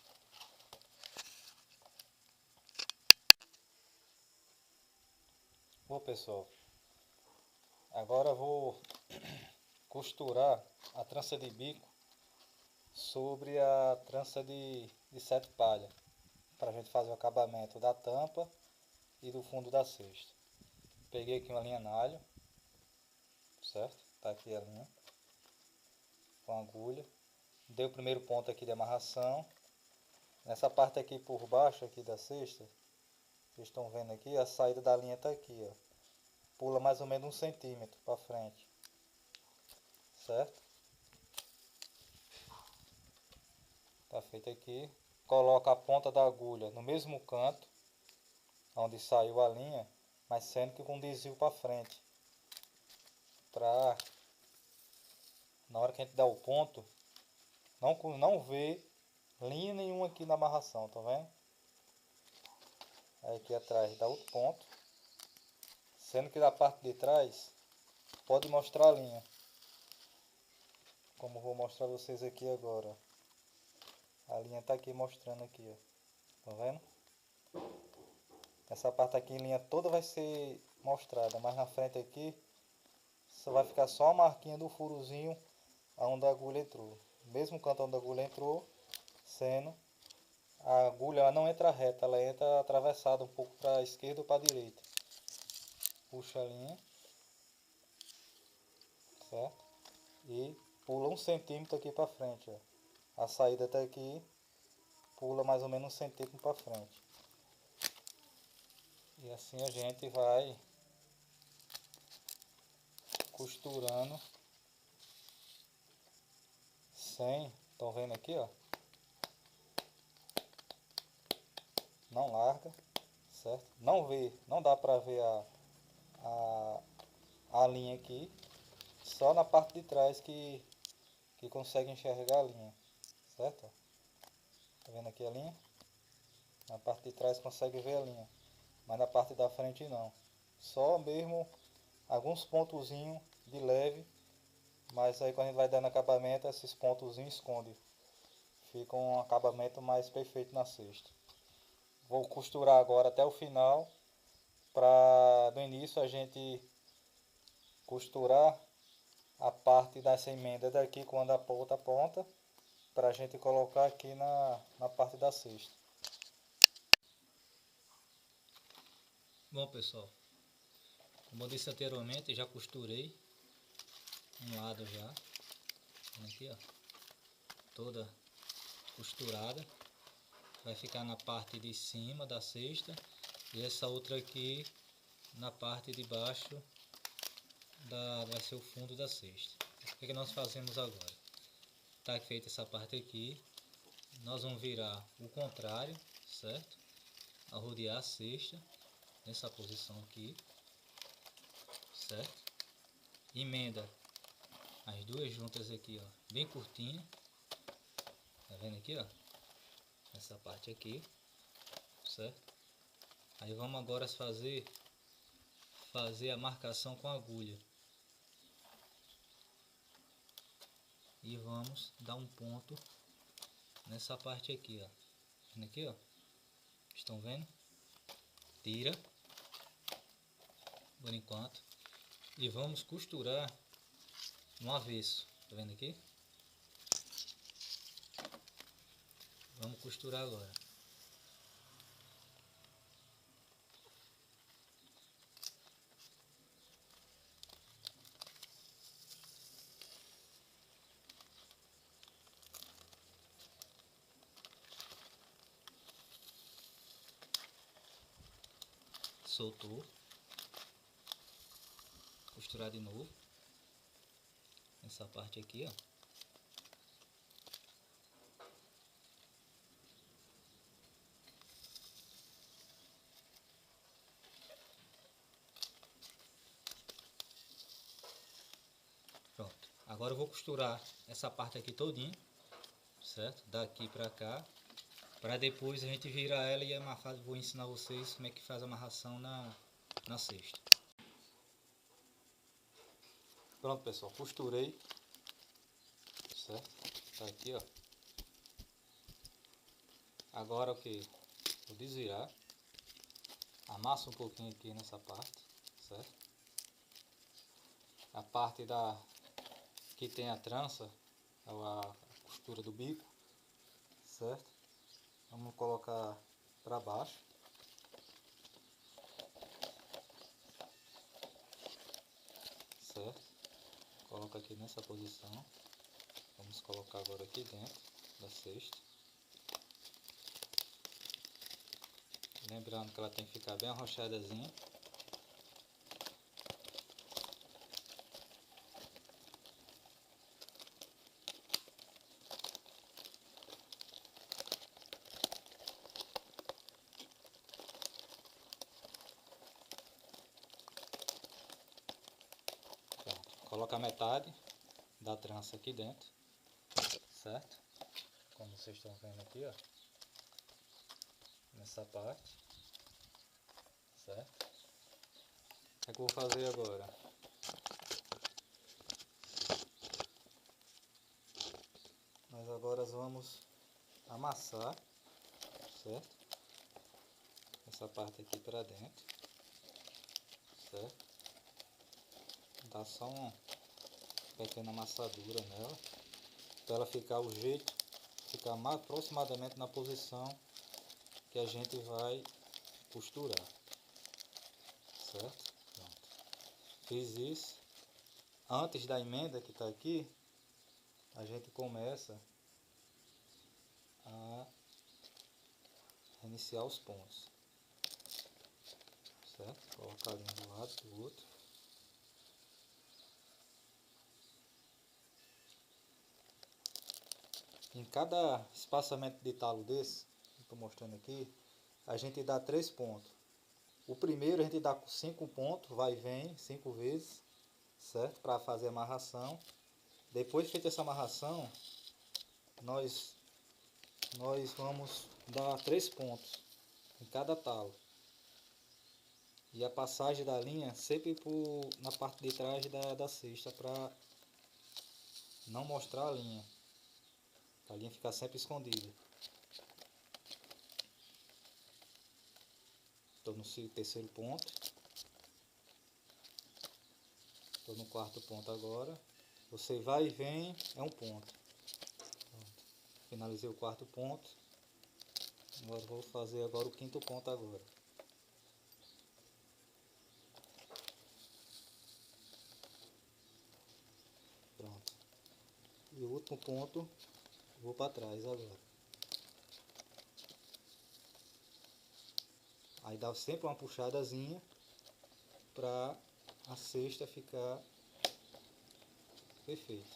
Bom, pessoal, agora eu vou costurar a trança de bico sobre a trança de 7 palhas, para a gente fazer o acabamento da tampa e do fundo da cesta. Peguei aqui uma linha nalho, certo? Tá aqui a linha com agulha. Dei o primeiro ponto aqui de amarração. Nessa parte aqui por baixo aqui da cesta, vocês estão vendo aqui, a saída da linha tá aqui, ó. Pula mais ou menos 1 centímetro para frente, certo? Tá feito aqui. Coloca a ponta da agulha no mesmo canto onde saiu a linha, mas sendo que com um desvio para frente, para na hora que a gente dá o ponto não ver linha nenhuma aqui na amarração, tá vendo? Aí aqui atrás dá outro ponto, sendo que da parte de trás pode mostrar a linha, como vou mostrar vocês aqui agora. A linha tá aqui mostrando aqui, ó. Tá vendo? Essa parte aqui em linha toda vai ser mostrada, mas na frente aqui só vai ficar só a marquinha do furozinho onde a agulha entrou. Mesmo canto onde a agulha entrou, sendo a agulha não entra reta, ela entra atravessada um pouco para a esquerda ou para a direita. Puxa a linha, certo? E pula 1 centímetro aqui para frente, ó. A saída até aqui pula mais ou menos 1 centímetro para frente. E assim a gente vai costurando sem, estão vendo aqui, ó, não larga, certo? Não dá para ver a linha aqui, só na parte de trás que consegue enxergar a linha, certo? Tá vendo aqui a linha? Na parte de trás consegue ver a linha, mas na parte da frente não. Só mesmo alguns pontozinhos de leve, mas aí quando a gente vai dando acabamento, esses pontozinhos escondem. Fica um acabamento mais perfeito na cesta. Vou costurar agora até o final, para no início a gente costurar a parte dessa emenda daqui quando a outra ponta, para a gente colocar aqui na parte da cesta. Bom, pessoal, como eu disse anteriormente, já costurei um lado já, aqui ó, toda costurada. Vai ficar na parte de cima da cesta e essa outra aqui na parte de baixo vai ser o fundo da cesta. O que nós fazemos agora? Tá feita essa parte aqui, nós vamos virar o contrário, certo? A rodear a cesta nessa posição aqui, certo? Emenda as duas juntas aqui, ó, bem curtinha. Tá vendo aqui, ó? Essa parte aqui, certo? Aí vamos agora fazer a marcação com a agulha. E vamos dar um ponto nessa parte aqui, ó. Vendo aqui, ó? Estão vendo? Tira por enquanto e vamos costurar no avesso. Tá vendo aqui? Vamos costurar agora. Soltou. Costurar de novo. Essa parte aqui, ó. Pronto. Agora eu vou costurar essa parte aqui todinha, certo? Daqui pra cá, para depois a gente virar ela e amarrar. Vou ensinar vocês como é que faz a amarração na cesta. Pronto, pessoal, costurei, certo? Tá aqui, ó. Agora o que? Vou desvirar, amasso um pouquinho aqui nessa parte, certo? A parte que tem a trança, a costura do bico, certo? Vamos colocar para baixo. Certo? Coloca aqui nessa posição. Vamos colocar agora aqui dentro da cesta. Lembrando que ela tem que ficar bem arrochadazinha. Coloca a metade da trança aqui dentro, certo? Como vocês estão vendo aqui, ó, nessa parte, certo? O que é que eu vou fazer agora? Nós agora vamos amassar, certo? Essa parte aqui para dentro, certo? Dá só uma pequena amassadura nela, para ela ficar o jeito, ficar mais aproximadamente na posição que a gente vai costurar, certo? Pronto. Fiz isso. Antes da emenda que está aqui, a gente começa a iniciar os pontos, certo? Colocar ali um do lado do outro. Em cada espaçamento de talo desse, que estou mostrando aqui, a gente dá 3 pontos. O primeiro a gente dá 5 pontos, vai e vem, 5 vezes, certo? Para fazer a amarração. Depois de feita essa amarração, nós vamos dar 3 pontos em cada talo. E a passagem da linha sempre na parte de trás da cesta, para não mostrar a linha. A linha ficar sempre escondida. Estou no terceiro ponto. Estou no quarto ponto agora. Você vai e vem, é um ponto. Pronto. Finalizei o quarto ponto. Agora vou fazer agora o quinto ponto agora. Pronto. E o último ponto, vou para trás agora. Aí dá sempre uma puxadazinha para a cesta ficar perfeita.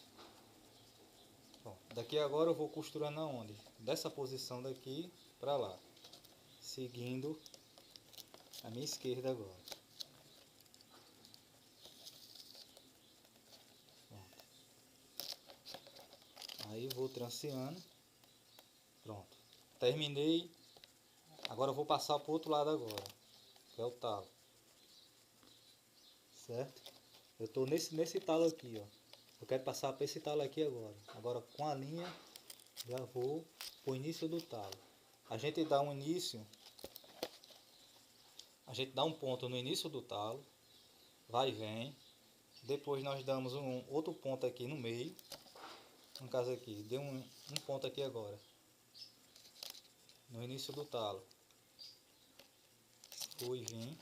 Bom, daqui agora eu vou costurando aonde? Dessa posição daqui para lá, seguindo a minha esquerda agora. Pronto. Aí vou tranceando. Pronto. Terminei. Agora eu vou passar para o outro lado agora, que é o talo. Certo? Eu estou nesse talo aqui, ó. Eu quero passar para esse talo aqui agora. Agora com a linha já vou para o início do talo. A gente dá um início, a gente dá um ponto no início do talo, vai e vem. Depois nós damos um outro ponto aqui no meio. No caso aqui, deu um ponto aqui agora, no início do talo. Fui e vim,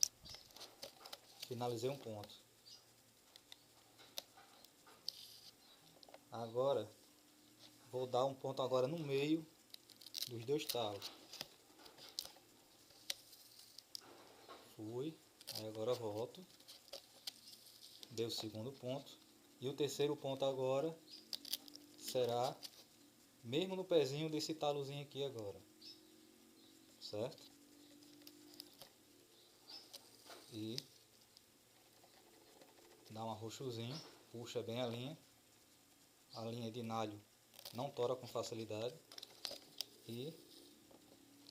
finalizei um ponto. Agora vou dar um ponto agora no meio dos dois talos. Fui, aí agora volto, dei o segundo ponto. E o terceiro ponto agora será mesmo no pezinho desse talozinho aqui agora, certo? E dá um arroxozinho, puxa bem a linha de nalho não tora com facilidade. E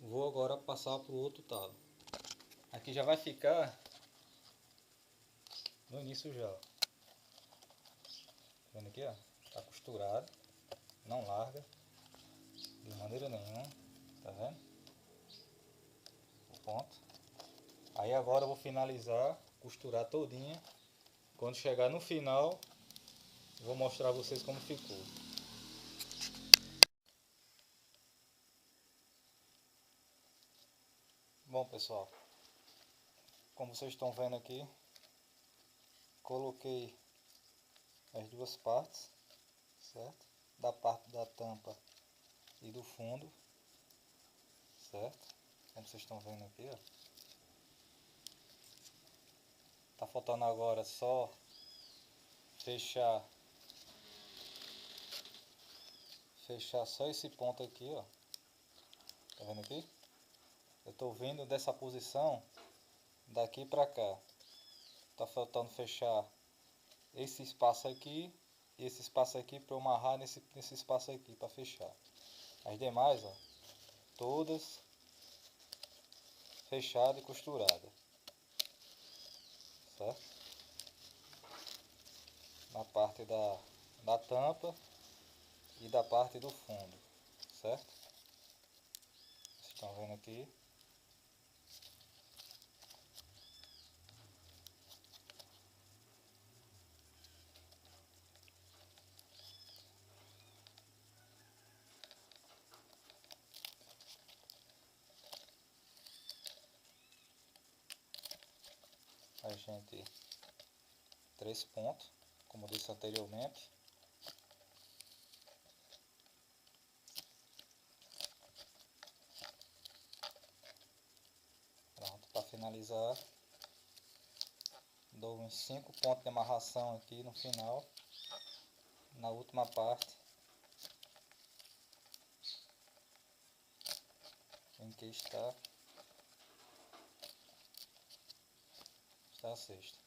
vou agora passar para o outro talo. Aqui já vai ficar no início já. Tá vendo aqui, ó? Tá costurado, não larga de maneira nenhuma, tá vendo? O ponto. Aí agora eu vou finalizar, costurar todinha. Quando chegar no final, vou mostrar a vocês como ficou. Bom, pessoal, como vocês estão vendo aqui, coloquei as duas partes, certo? Da parte da tampa e do fundo, certo? Como vocês estão vendo aqui, ó. Tá faltando agora só fechar só esse ponto aqui, ó. Tá vendo aqui? Eu tô vindo dessa posição daqui pra cá. Tá faltando fechar esse espaço aqui e esse espaço aqui para eu amarrar nesse espaço aqui para fechar. As demais, ó, todas fechadas e costuradas, certo? Na parte da tampa e da parte do fundo, certo? Vocês estão vendo aqui. A gente 3 pontos, como eu disse anteriormente. Pronto, para finalizar, dou uns 5 pontos de amarração aqui no final, na última parte, em que está a cesta.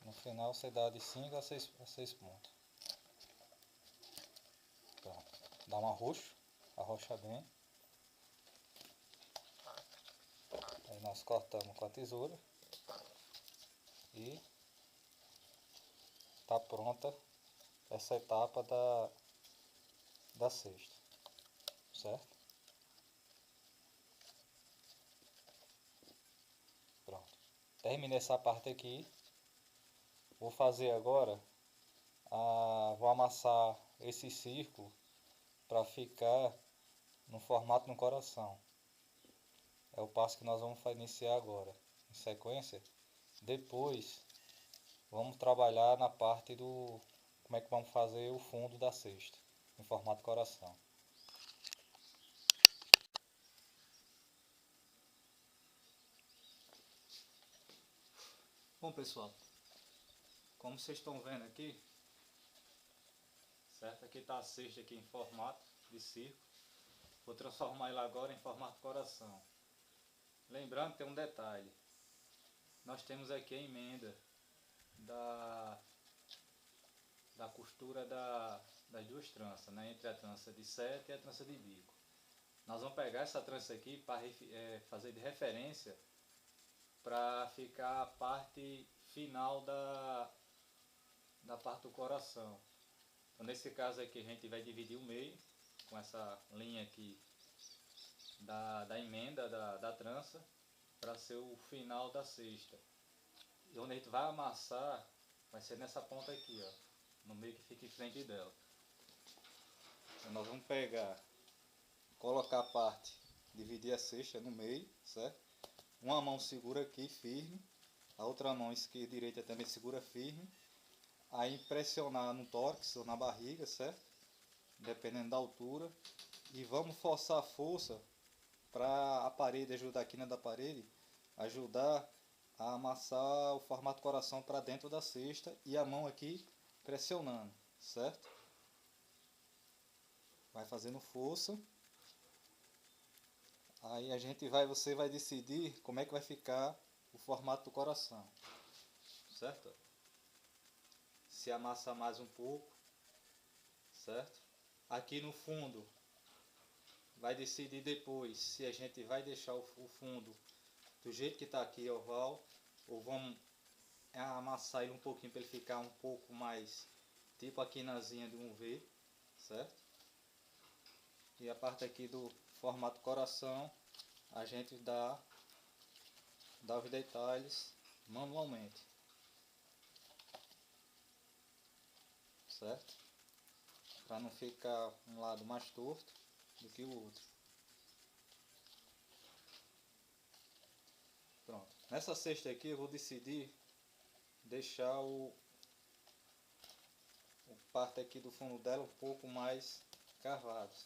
No final você dá de 5 a 6 pontos. Pronto. Dá um arroxo, arrocha bem. nós cortamos com a tesoura e está pronta essa etapa da cesta, certo? Pronto. Terminei essa parte aqui. Vou fazer agora, vou amassar esse círculo para ficar no formato no coração. É o passo que nós vamos iniciar agora. Em sequência, depois vamos trabalhar na parte do como é que vamos fazer o fundo da cesta em formato coração. Bom, pessoal, como vocês estão vendo aqui, certo? Aqui está a cesta aqui em formato de círculo. Vou transformar ela agora em formato coração. Lembrando que tem um detalhe. Nós temos aqui a emenda da costura das duas tranças, né? Entre a trança de seta e a trança de bico. Nós vamos pegar essa trança aqui para fazer de referência para ficar a parte final da parte do coração. Então nesse caso aqui a gente vai dividir o meio com essa linha aqui da emenda da trança para ser o final da cesta. E onde a gente vai amassar vai ser nessa ponta aqui, ó, no meio que fica em frente dela. Então nós vamos pegar, colocar a parte, dividir a cesta no meio, certo? Uma mão segura aqui firme, a outra mão esquerda e direita também segura firme. Aí pressionar no tórax ou na barriga, certo? Dependendo da altura. E vamos forçar a força para a parede, ajudar a quina da parede, ajudar a amassar o formato coração para dentro da cesta e a mão aqui pressionando, certo? Vai fazendo força. Aí você vai decidir como é que vai ficar o formato do coração, certo? Se amassa mais um pouco, certo? Aqui no fundo vai decidir depois se a gente vai deixar o fundo do jeito que está aqui, oval, ou vamos amassar ele um pouquinho para ele ficar um pouco mais tipo a quinazinha de um V, certo? E a parte aqui do formato coração a gente dá os detalhes manualmente, certo? Para não ficar um lado mais torto do que o outro. Pronto. Nessa cesta aqui eu vou decidir deixar o parte aqui do fundo dela um pouco mais cavado.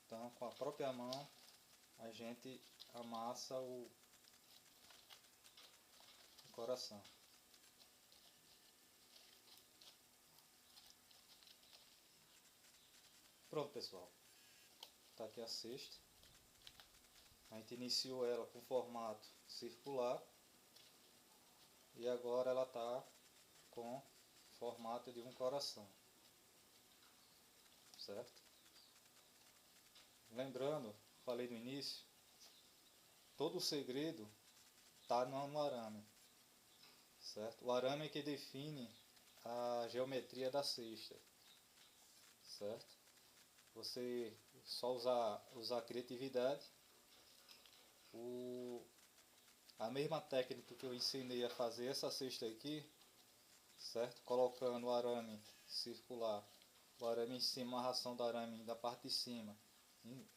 Então com a própria mão a gente amassa o coração. Pronto, pessoal. Está aqui a cesta. A gente iniciou ela com formato circular e agora ela está com formato de um coração, certo? Lembrando, falei no início, todo o segredo está no arame, certo? O arame é que define a geometria da cesta, certo? Você só usar criatividade. A mesma técnica que eu ensinei a fazer essa cesta aqui, certo? Colocando o arame circular, o arame em cima, a ração do arame da parte de cima,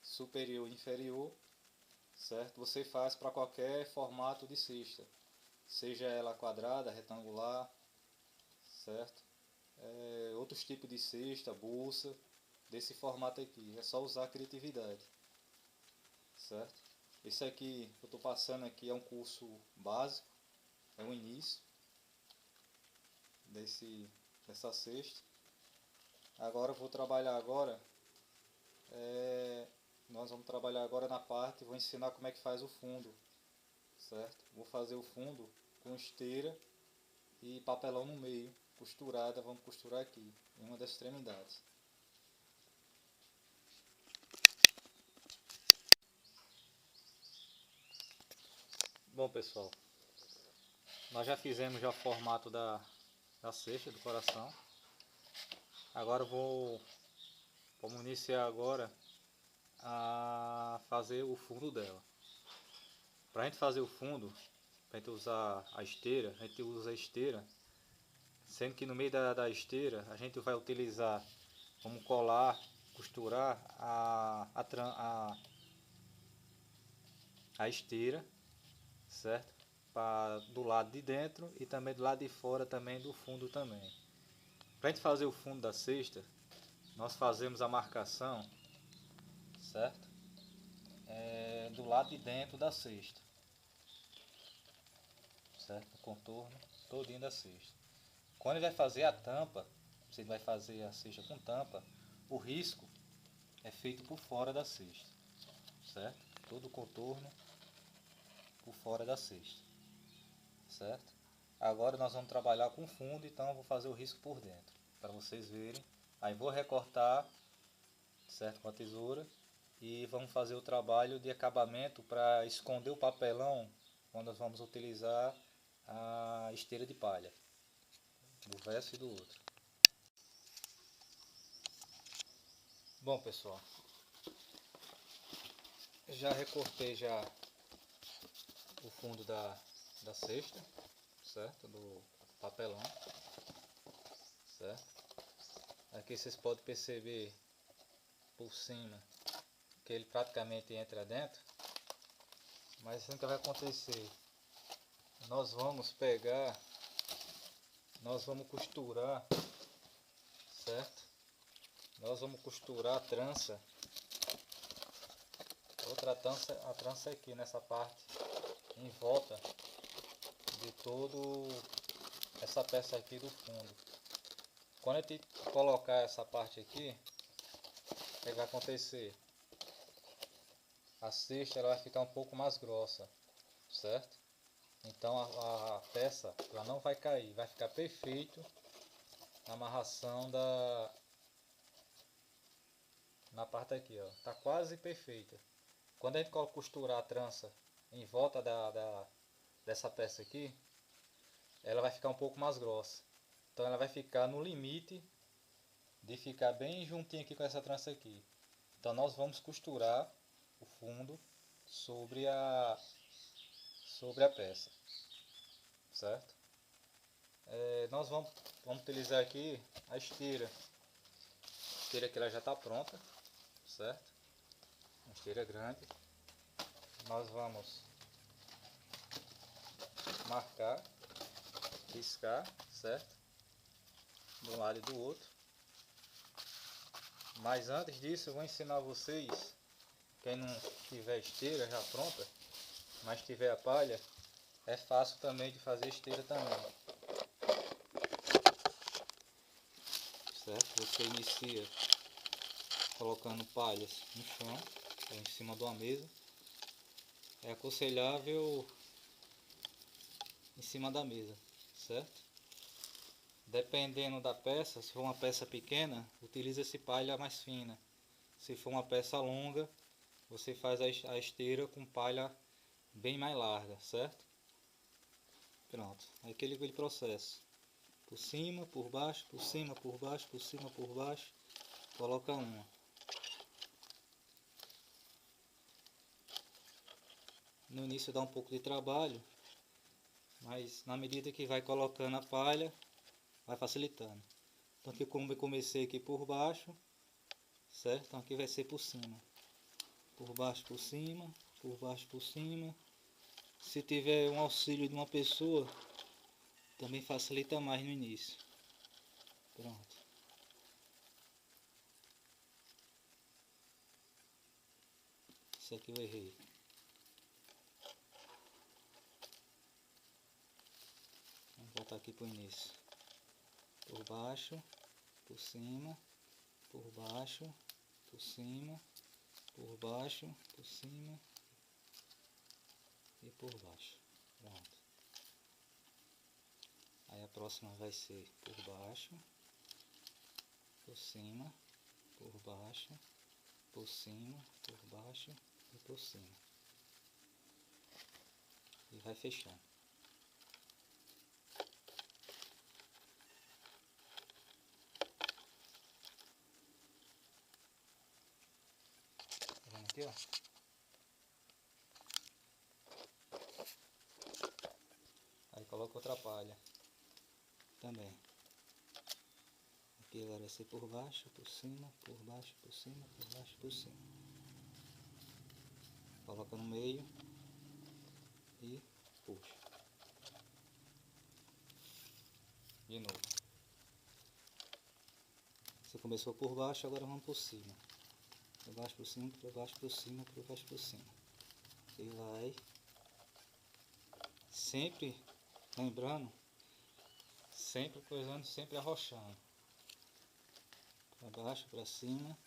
superior e inferior, certo? Você faz para qualquer formato de cesta, seja ela quadrada, retangular, certo? Outros tipos de cesta, bolsa, desse formato aqui, é só usar a criatividade, certo? Esse aqui que eu estou passando aqui é um curso básico, é o início dessa cesta. Agora eu vou trabalhar nós vamos trabalhar agora na parte, vou ensinar como é que faz o fundo, certo? Vou fazer o fundo com esteira e papelão no meio, costurada, vamos costurar aqui, em uma das extremidades. Bom, pessoal, nós já fizemos já o formato da cesta, do coração. Agora vamos iniciar agora a fazer o fundo dela. Para a gente fazer o fundo, para a gente usar a esteira, a gente usa a esteira, sendo que no meio da esteira a gente vai utilizar, vamos colar, costurar a esteira, certo? Do lado de dentro e também do lado de fora também do fundo também. Para a gente fazer o fundo da cesta, nós fazemos a marcação, certo? Do lado de dentro da cesta, certo? O contorno todinho da cesta. Quando ele vai fazer a tampa, você vai fazer a cesta com tampa, o risco é feito por fora da cesta, certo? Todo o contorno por fora da cesta, certo? Agora nós vamos trabalhar com fundo, então eu vou fazer o risco por dentro, para vocês verem. Aí vou recortar, certo, com a tesoura, e vamos fazer o trabalho de acabamento para esconder o papelão quando nós vamos utilizar a esteira de palha, do verso e do outro. Bom, pessoal, já recortei já o fundo da cesta, certo, do papelão, certo. Aqui vocês podem perceber por cima que ele praticamente entra dentro, mas o que vai acontecer, nós vamos costurar, certo? Nós vamos costurar a trança, a trança aqui nessa parte, em volta de todo essa peça aqui do fundo. Quando a gente colocar essa parte aqui, o que vai acontecer? A cesta ela vai ficar um pouco mais grossa, certo? Então a peça ela não vai cair, vai ficar perfeito a amarração na parte aqui, ó. Tá quase perfeita. Quando a gente costurar a trança em volta dessa peça aqui, ela vai ficar um pouco mais grossa. Então ela vai ficar no limite de ficar bem juntinho aqui com essa trança aqui. Então nós vamos costurar o fundo sobre a peça, certo? Nós vamos utilizar aqui a esteira que ela já está pronta, certo? Uma esteira grande. Nós vamos marcar, riscar, certo? De um lado e do outro. Mas antes disso eu vou ensinar vocês, quem não tiver esteira já pronta, mas tiver a palha, é fácil também de fazer esteira também. Certo? Você inicia colocando palhas no chão, ou em cima de uma mesa. É aconselhável em cima da mesa, certo? Dependendo da peça, se for uma peça pequena, utiliza-se palha mais fina. Se for uma peça longa, você faz a esteira com palha bem mais larga, certo? Pronto, aí aquele processo. Por cima, por baixo, por cima, por baixo, por cima, por baixo. Coloca uma. No início dá um pouco de trabalho, mas na medida que vai colocando a palha, vai facilitando. Então aqui como eu comecei aqui por baixo, certo? Então aqui vai ser por cima. Por baixo, por cima, por baixo, por cima. Se tiver um auxílio de uma pessoa, também facilita mais no início. Pronto. Isso aqui eu errei. Vamos voltar aqui para o início. Por baixo, por cima, por baixo, por cima, por baixo, por cima e por baixo. Pronto. Aí a próxima vai ser por baixo, por cima, por baixo, por cima, por baixo e por cima. e vai fechando. Tá vendo aqui, ó? Aí coloca outra palha também. Aqui agora vai ser por baixo, por cima, por baixo, por cima, por baixo, por cima. Coloca no meio e puxa. De novo. Você começou por baixo, agora vamos por cima. Por baixo, por cima, por baixo, por cima, por baixo, por cima. E vai sempre lembrando, sempre coisando, sempre arrochando. Para baixo, para cima,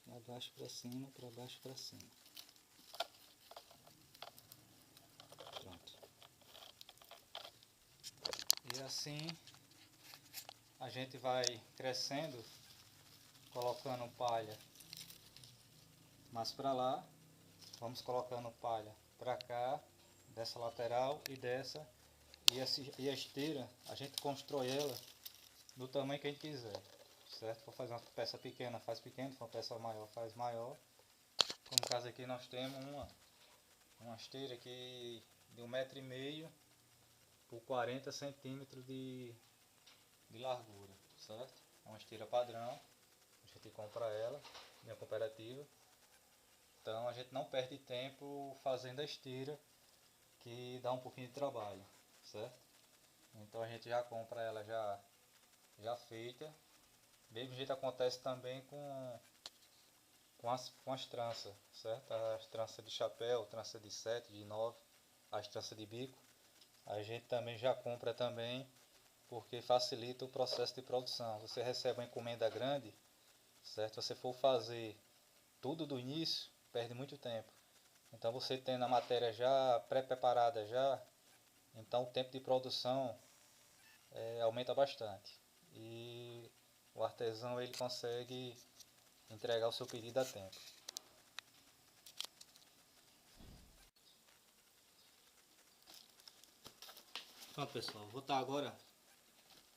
para baixo, para cima, para baixo, para cima. Pronto. E assim a gente vai crescendo, colocando palha mais para lá, vamos colocando palha para cá, dessa lateral e dessa, e a esteira a gente constrói ela do tamanho que a gente quiser, certo? For fazer uma peça pequena, faz pequeno, for uma peça maior, faz maior. Como no caso aqui nós temos uma esteira aqui de 1,5 m por 40 centímetros de largura, certo? É uma esteira padrão, a gente compra ela na cooperativa. Então a gente não perde tempo fazendo a esteira, que dá um pouquinho de trabalho, certo? Então a gente já compra ela já feita. Mesmo jeito acontece também com as tranças, certo? As tranças de chapéu, trança de 7, de 9, as tranças de bico. A gente também já compra também, porque facilita o processo de produção. Você recebe uma encomenda grande, certo? Se você for fazer tudo do início, perde muito tempo. Então você tendo a matéria já pré-preparada já, então o tempo de produção aumenta bastante. E o artesão ele consegue entregar o seu pedido a tempo. Pronto, pessoal, vou estar agora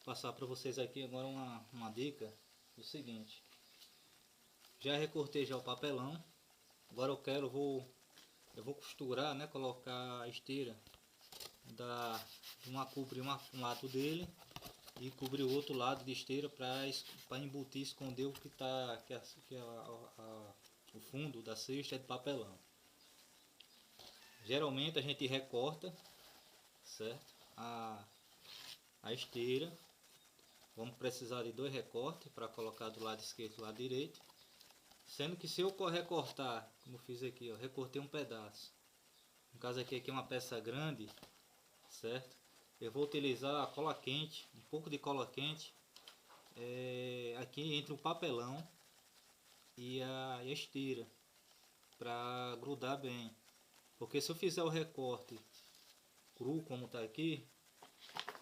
passar para vocês aqui agora uma dica do seguinte. Já recortei já o papelão. Agora eu vou costurar, né, colocar a esteira cobrir um lado dele e cobrir o outro lado de esteira para embutir, esconder o que tá o fundo da cesta é de papelão. Geralmente a gente recorta, certo? A esteira. Vamos precisar de 2 recortes para colocar do lado esquerdo e do lado direito. Sendo que se eu recortar, como eu fiz aqui, ó, recortei um pedaço. No caso aqui é uma peça grande, certo? Eu vou utilizar a cola quente, um pouco de cola quente, aqui entre o papelão e a esteira, para grudar bem. Porque se eu fizer o recorte cru como está aqui,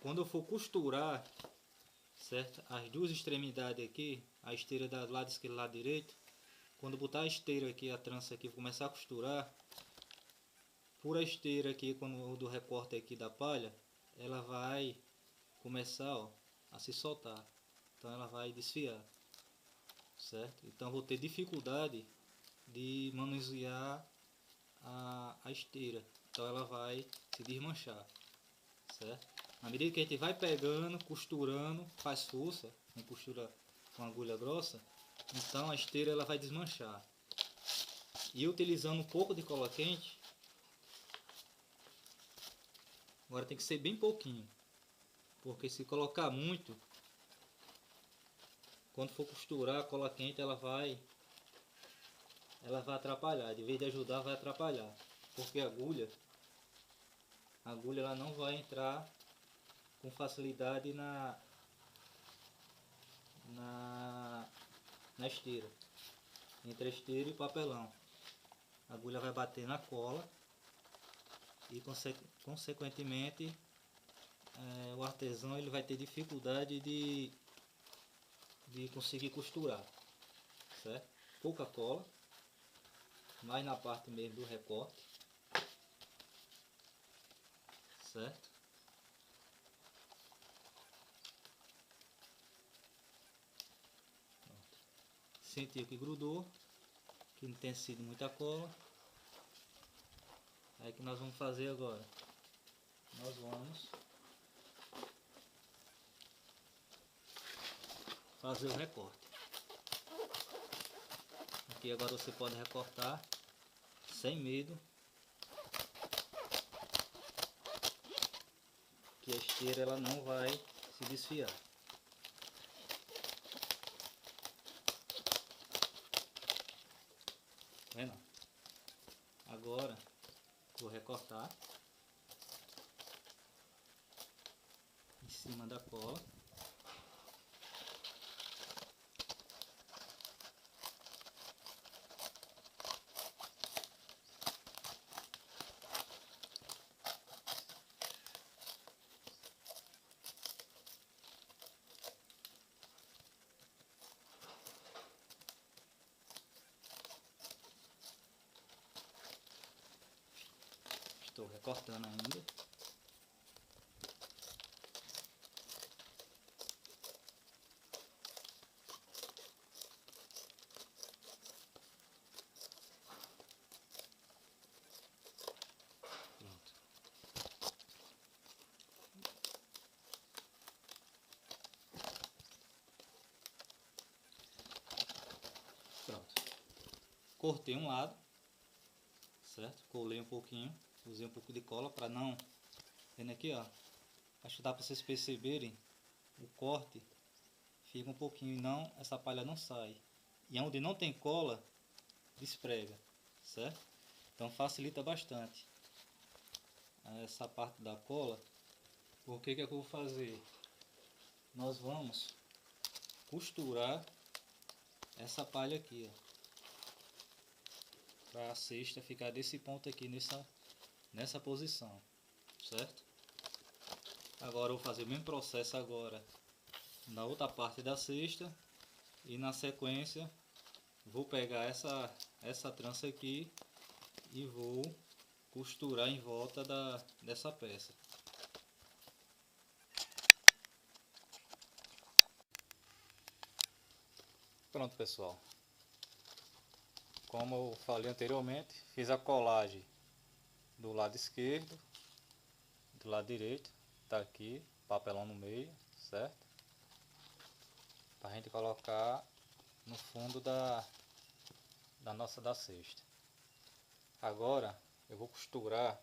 quando eu for costurar, certo? As duas extremidades aqui, a esteira do lado esquerdo e do lado direito, quando botar a esteira aqui, a trança aqui, começar a costurar, por a esteira aqui, quando do recorte aqui da palha, ela vai começar, ó, a se soltar. Então ela vai desfiar, certo? Então vou ter dificuldade de manusear a esteira. Então ela vai se desmanchar, certo? Na medida que a gente vai pegando, costurando, faz força, não costura com agulha grossa, então a esteira ela vai desmanchar. E utilizando um pouco de cola quente, agora tem que ser bem pouquinho, porque se colocar muito, quando for costurar a cola quente ela vai atrapalhar, de vez de ajudar vai atrapalhar, porque a agulha ela não vai entrar com facilidade na esteira, entre a esteira e o papelão. A agulha vai bater na cola e consequentemente o artesão ele vai ter dificuldade de conseguir costurar, certo? Pouca cola, mais na parte mesmo do recorte, certo? Sentiu que grudou, que não tem sido muita cola. Aí que nós vamos fazer agora? Nós vamos fazer o recorte. Aqui agora você pode recortar sem medo, que a esteira ela não vai se desfiar. Vendo? Agora vou recortar em cima da cola. Estou recortando ainda. Pronto. Pronto. Cortei um lado, certo? Colei um pouquinho, usei um pouco de cola para não... Vendo aqui, ó. Acho que dá para vocês perceberem, o corte fica um pouquinho e não, essa palha não sai. E onde não tem cola, desprega, certo? Então facilita bastante essa parte da cola. Por que que eu vou fazer? Nós vamos costurar essa palha aqui, ó, para a cesta ficar desse ponto aqui, nessa posição, certo? Agora eu vou fazer o mesmo processo agora na outra parte da cesta, e na sequência vou pegar essa trança aqui e vou costurar em volta dessa peça. Pronto, pessoal. Como eu falei anteriormente, fiz a colagem do lado esquerdo, do lado direito, tá aqui, papelão no meio, certo? Para a gente colocar no fundo da cesta. Agora eu vou costurar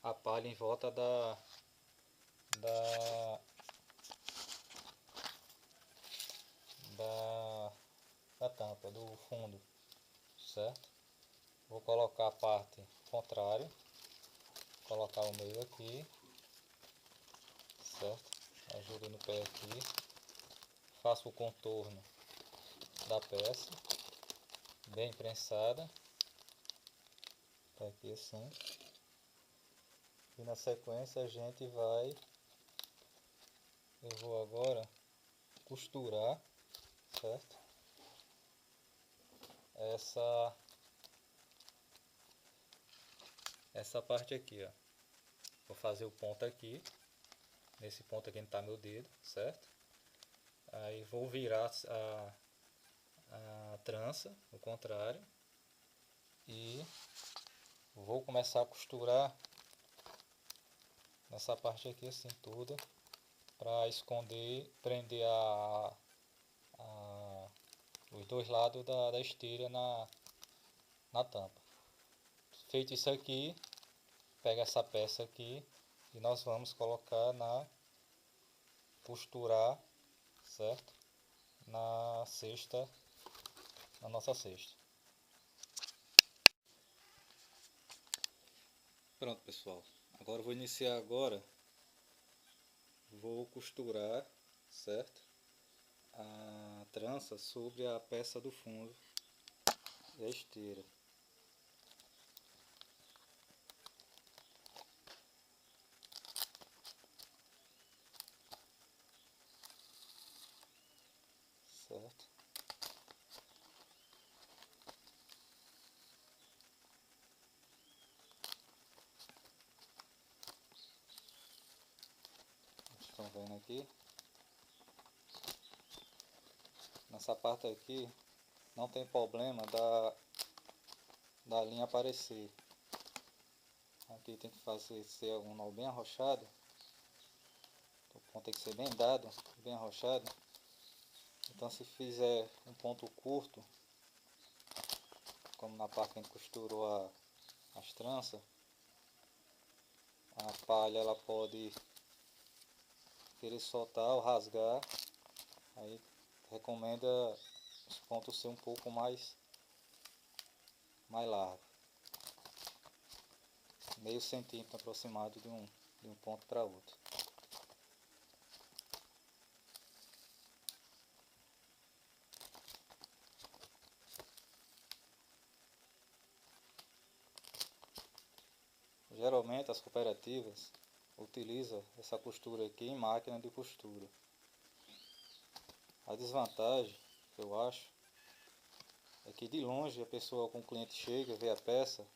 a palha em volta da tampa do fundo, certo? Vou colocar a parte contrária, colocar o meio aqui, certo? Ajuda no pé aqui, faço o contorno da peça, bem prensada, tá aqui assim. E na sequência eu vou agora costurar, certo? Essa parte aqui, ó. Vou fazer o ponto aqui, nesse ponto aqui onde está meu dedo, certo? Aí vou virar a trança, o contrário, e vou começar a costurar nessa parte aqui assim toda, para esconder, prender os dois lados da esteira na tampa. Feito isso aqui, pega essa peça aqui e nós vamos colocar costurar, certo? Na nossa cesta. Pronto, pessoal. Agora eu vou iniciar vou costurar, certo? A trança sobre a peça do fundo e a esteira. Certo? estão vendo aqui. Nessa parte aqui não tem problema da linha aparecer. Aqui tem que fazer ser um nó bem arrochado. O ponto tem que ser bem dado, bem arrochado. Então se fizer um ponto curto, como na parte que a gente costurou as tranças, a palha ela pode querer soltar ou rasgar. Aí recomenda os pontos ser um pouco mais largo, meio centímetro aproximado de um ponto para outro. Geralmente as cooperativas utilizam essa costura aqui em máquina de costura. A desvantagem que eu acho é que de longe a pessoa, com o cliente chega, vê a peça,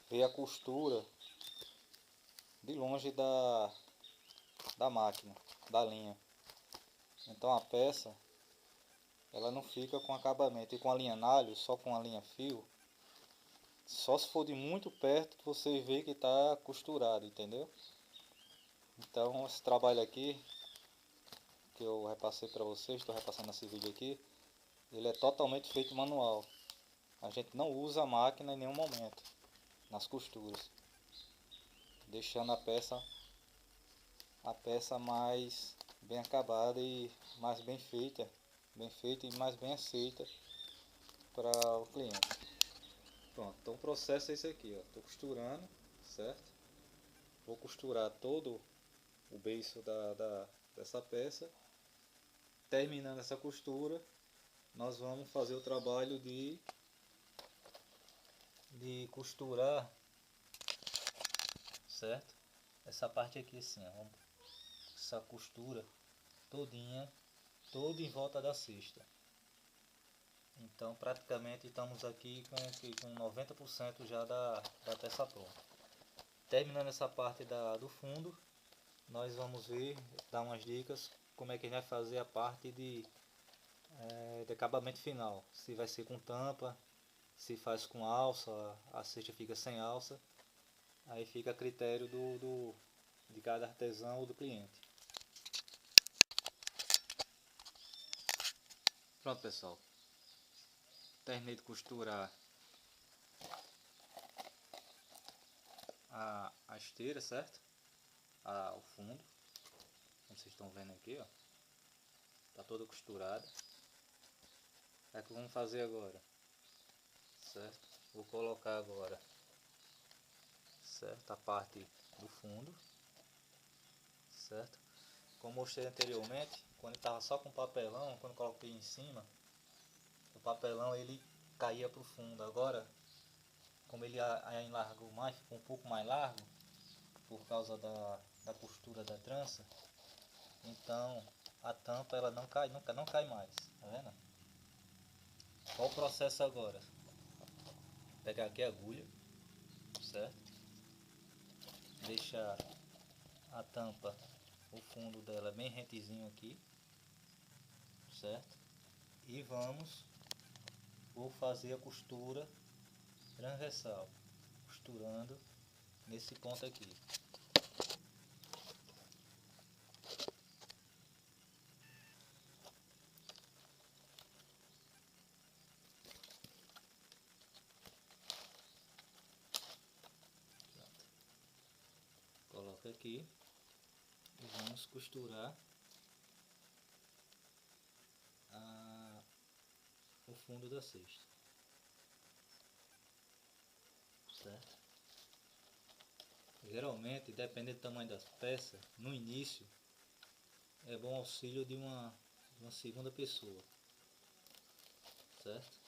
vê a costura de longe da máquina, da linha. Então a peça ela não fica com acabamento. E com a linha nalho, só com a linha fio, só se for de muito perto você vê que está costurado, entendeu? Então esse trabalho aqui que eu repassei para vocês, estou repassando nesse vídeo aqui, ele é totalmente feito manual. A gente não usa a máquina em nenhum momento nas costuras, deixando a peça mais bem acabada e mais bem feita e mais bem aceita para o cliente. Pronto, então o processo é esse aqui, ó. Estou costurando, certo? Vou costurar todo o beiço dessa peça. Terminando essa costura, nós vamos fazer o trabalho de costurar, certo? Essa parte aqui assim, ó, essa costura todinha, toda em volta da cesta. Então praticamente estamos aqui com 90% já da peça pronta. Terminando essa parte do fundo, nós vamos dar umas dicas como é que a gente vai fazer a parte de acabamento final. Se vai ser com tampa, se faz com alça, a cesta fica sem alça. Aí fica a critério de cada artesão ou do cliente. Pronto, pessoal. Terminei de costurar a esteira, certo? O fundo, como vocês estão vendo aqui, ó, tá toda costurada. É o que vamos fazer agora, certo? Vou colocar agora, certo, a parte do fundo, certo? Como mostrei anteriormente, quando estava só com papelão, quando coloquei em cima, o papelão ele caía para o fundo. Agora, como ele enlargou mais, ficou um pouco mais largo por causa da costura da trança, então a tampa ela não cai, nunca não cai mais, tá vendo? Qual o processo agora? Pegar aqui a agulha, certo? Deixar a tampa, o fundo dela bem rentezinho aqui, certo? E vou fazer a costura transversal, costurando nesse ponto aqui. Coloca aqui e vamos costurar o fundo da cesta, certo? Geralmente, dependendo do tamanho das peças, no início é bom auxílio de uma segunda pessoa, certo?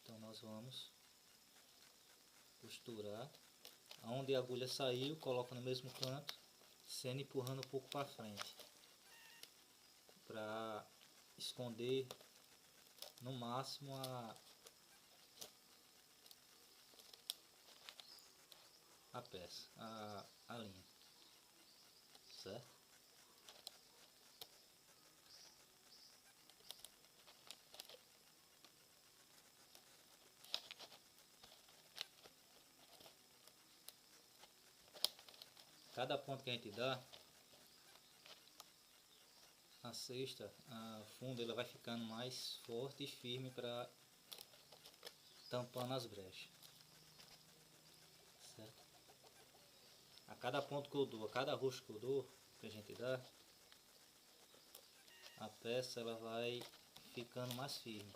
Então nós vamos costurar aonde a agulha saiu, coloca no mesmo canto, sendo empurrando um pouco para frente, para esconder no máximo a peça, a linha. certo? Cada ponto que a gente dá, a cesta, a fundo, ela vai ficando mais forte e firme para tampando as brechas, certo? A cada ponto que eu dou, a cada rosto que eu dou, que a gente dá, a peça ela vai ficando mais firme,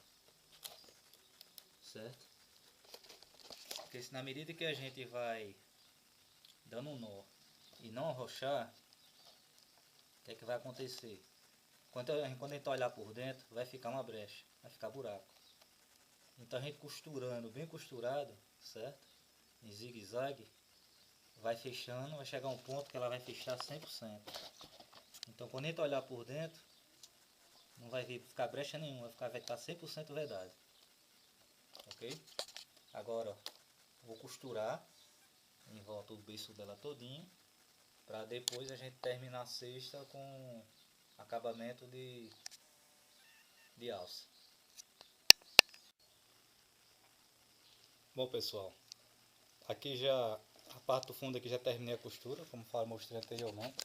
certo? Porque se na medida que a gente vai dando um nó e não arrochar, o que é que vai acontecer? Quando a gente olhar por dentro, vai ficar uma brecha, vai ficar buraco. Então a gente costurando, bem costurado, certo? Em zigue-zague, vai fechando, vai chegar um ponto que ela vai fechar 100%. Então quando a gente olhar por dentro, não vai ficar brecha nenhuma, vai estar 100% vedado. Ok? Agora, vou costurar em volta do beiço dela todinho, para depois a gente terminar a cesta com acabamento de alça. Bom pessoal, aqui já a parte do fundo aqui já terminei a costura, como mostrei anteriormente,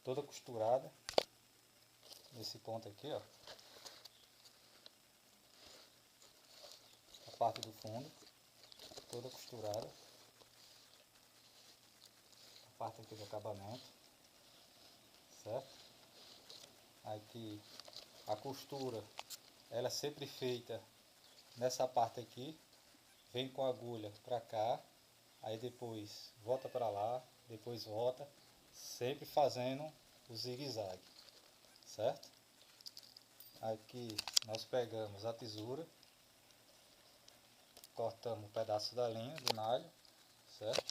toda costurada nesse ponto aqui, ó, a parte do fundo toda costurada, a parte aqui do acabamento, certo? Aqui a costura ela é sempre feita nessa parte aqui, vem com a agulha para cá, aí depois volta para lá, depois volta, sempre fazendo o zigue-zague, certo? Aqui nós pegamos a tesoura, cortamos um pedaço da linha do nalho, certo?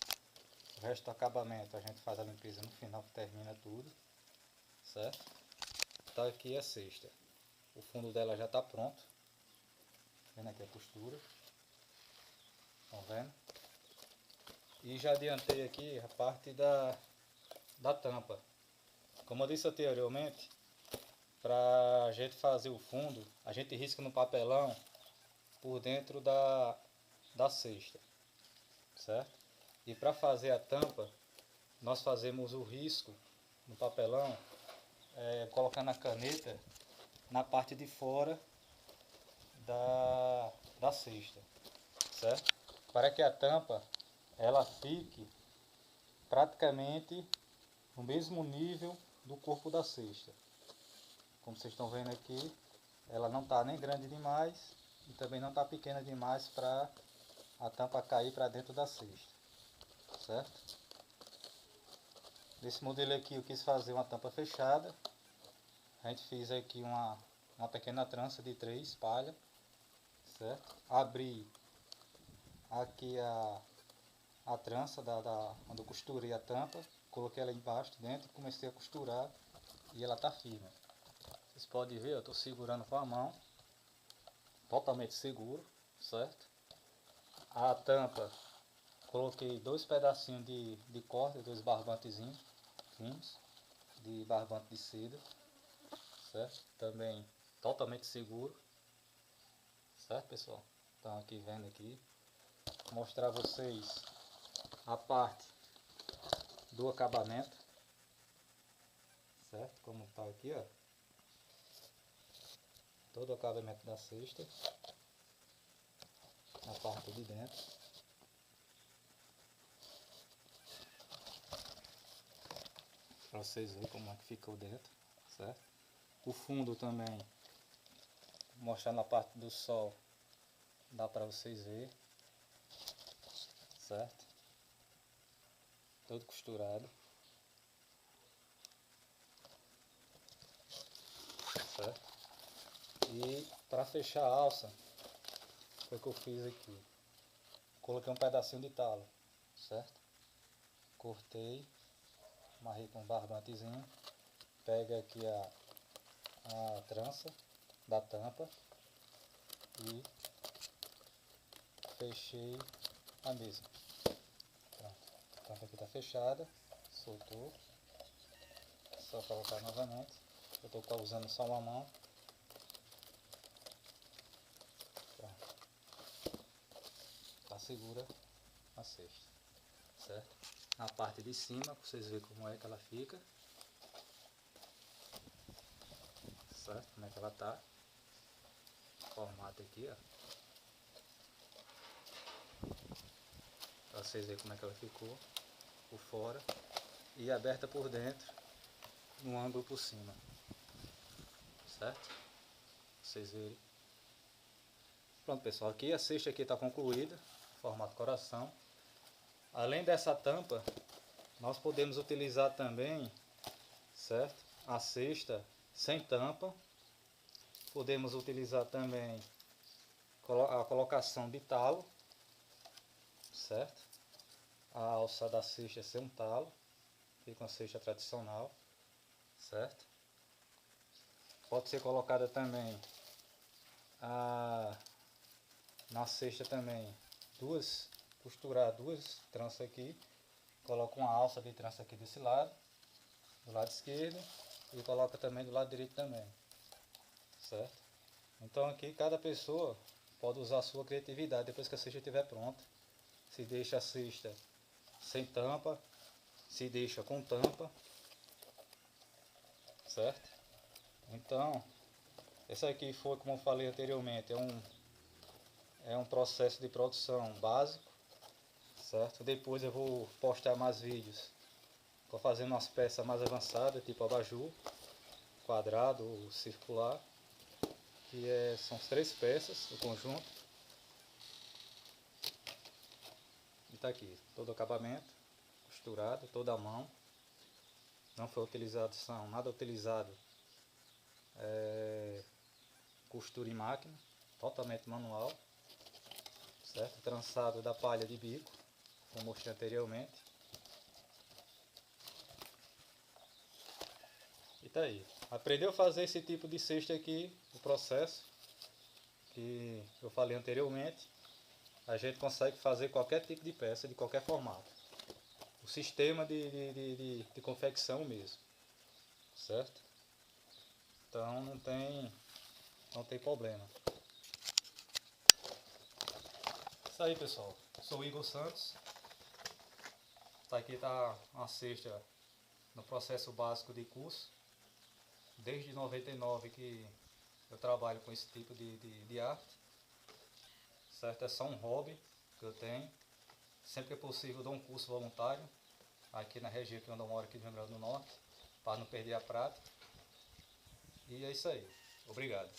O resto do acabamento a gente faz a limpeza no final que termina tudo, certo? Tá aqui a cesta, o fundo dela já está pronto, vendo aqui a costura, estão vendo? E já adiantei aqui a parte da tampa. Como eu disse anteriormente, para a gente fazer o fundo, a gente risca no papelão por dentro da cesta, certo? E para fazer a tampa, nós fazemos o risco no papelão, colocando a caneta na parte de fora da cesta, certo? Para que a tampa ela fique praticamente no mesmo nível do corpo da cesta. Como vocês estão vendo aqui, ela não está nem grande demais e também não está pequena demais para a tampa cair para dentro da cesta, certo? Nesse modelo aqui eu quis fazer uma tampa fechada. A gente fez aqui uma pequena trança de 3 palhas, certo? Abri aqui a trança onde eu costurei a tampa, coloquei ela embaixo dentro e comecei a costurar e ela está firme. Vocês podem ver, eu estou segurando com a mão, totalmente seguro, certo? A tampa, coloquei 2 pedacinhos de corda, 2 barbantezinhos finos, de barbante de seda, certo? Também totalmente seguro, certo pessoal? Então aqui vendo aqui, vou mostrar a vocês a parte do acabamento, certo? Como está aqui, ó. Todo o acabamento da cesta, na parte de dentro. Para vocês verem como é que ficou dentro, certo? O fundo também, mostrando a parte do sol, dá para vocês verem, certo? Todo costurado, certo? E para fechar a alça, foi o que eu fiz aqui. Coloquei um pedacinho de talo, certo? Cortei, amarrei com um barbantezinho. Pega aqui a trança da tampa e fechei a mesma. Pronto, a tampa aqui está fechada, soltou. Só colocar novamente. Eu estou usando só uma mão. Tá segura a cesta, certo? Na parte de cima, para vocês verem como é que ela fica, certo? Como é que ela tá, formato aqui, ó, para vocês verem como é que ela ficou por fora e aberta por dentro, no ângulo por cima, certo? Pra vocês verem. Pronto, pessoal, aqui a cesta aqui está concluída, formato coração. Além dessa tampa, nós podemos utilizar também, certo? A cesta sem tampa. Podemos utilizar também a colocação de talo, certo? A alça da cesta ser um talo, fica uma cesta tradicional, certo? Pode ser colocada também na cesta também costurar duas tranças aqui, coloca uma alça de trança aqui desse lado, do lado esquerdo, e coloca também do lado direito também, certo? Então aqui cada pessoa pode usar a sua criatividade depois que a cesta estiver pronta. Se deixa a cesta sem tampa, se deixa com tampa, certo? Então, esse aqui foi, como eu falei anteriormente, é um processo de produção básico, certo? Depois eu vou postar mais vídeos, estou fazendo umas peças mais avançadas, tipo abajur, quadrado ou circular, que são 3 peças, o conjunto. E está aqui, todo o acabamento, costurado, toda a mão. Não foi utilizado, nada utilizado costura em máquina, totalmente manual, certo? Trançado da palha de bico, como mostrei anteriormente. E tá aí. Aprendeu a fazer esse tipo de cesta aqui, o processo que eu falei anteriormente, a gente consegue fazer qualquer tipo de peça, de qualquer formato. O sistema de confecção mesmo, certo? Então não tem problema. Isso aí, pessoal. Sou o Igor Santos. Aqui está uma cesta no processo básico de curso. Desde 99 que eu trabalho com esse tipo de arte, certo? É só um hobby que eu tenho. Sempre que é possível eu dou um curso voluntário aqui na região onde eu moro, aqui do Rio Grande do Norte, para não perder a prática. E é isso aí. Obrigado.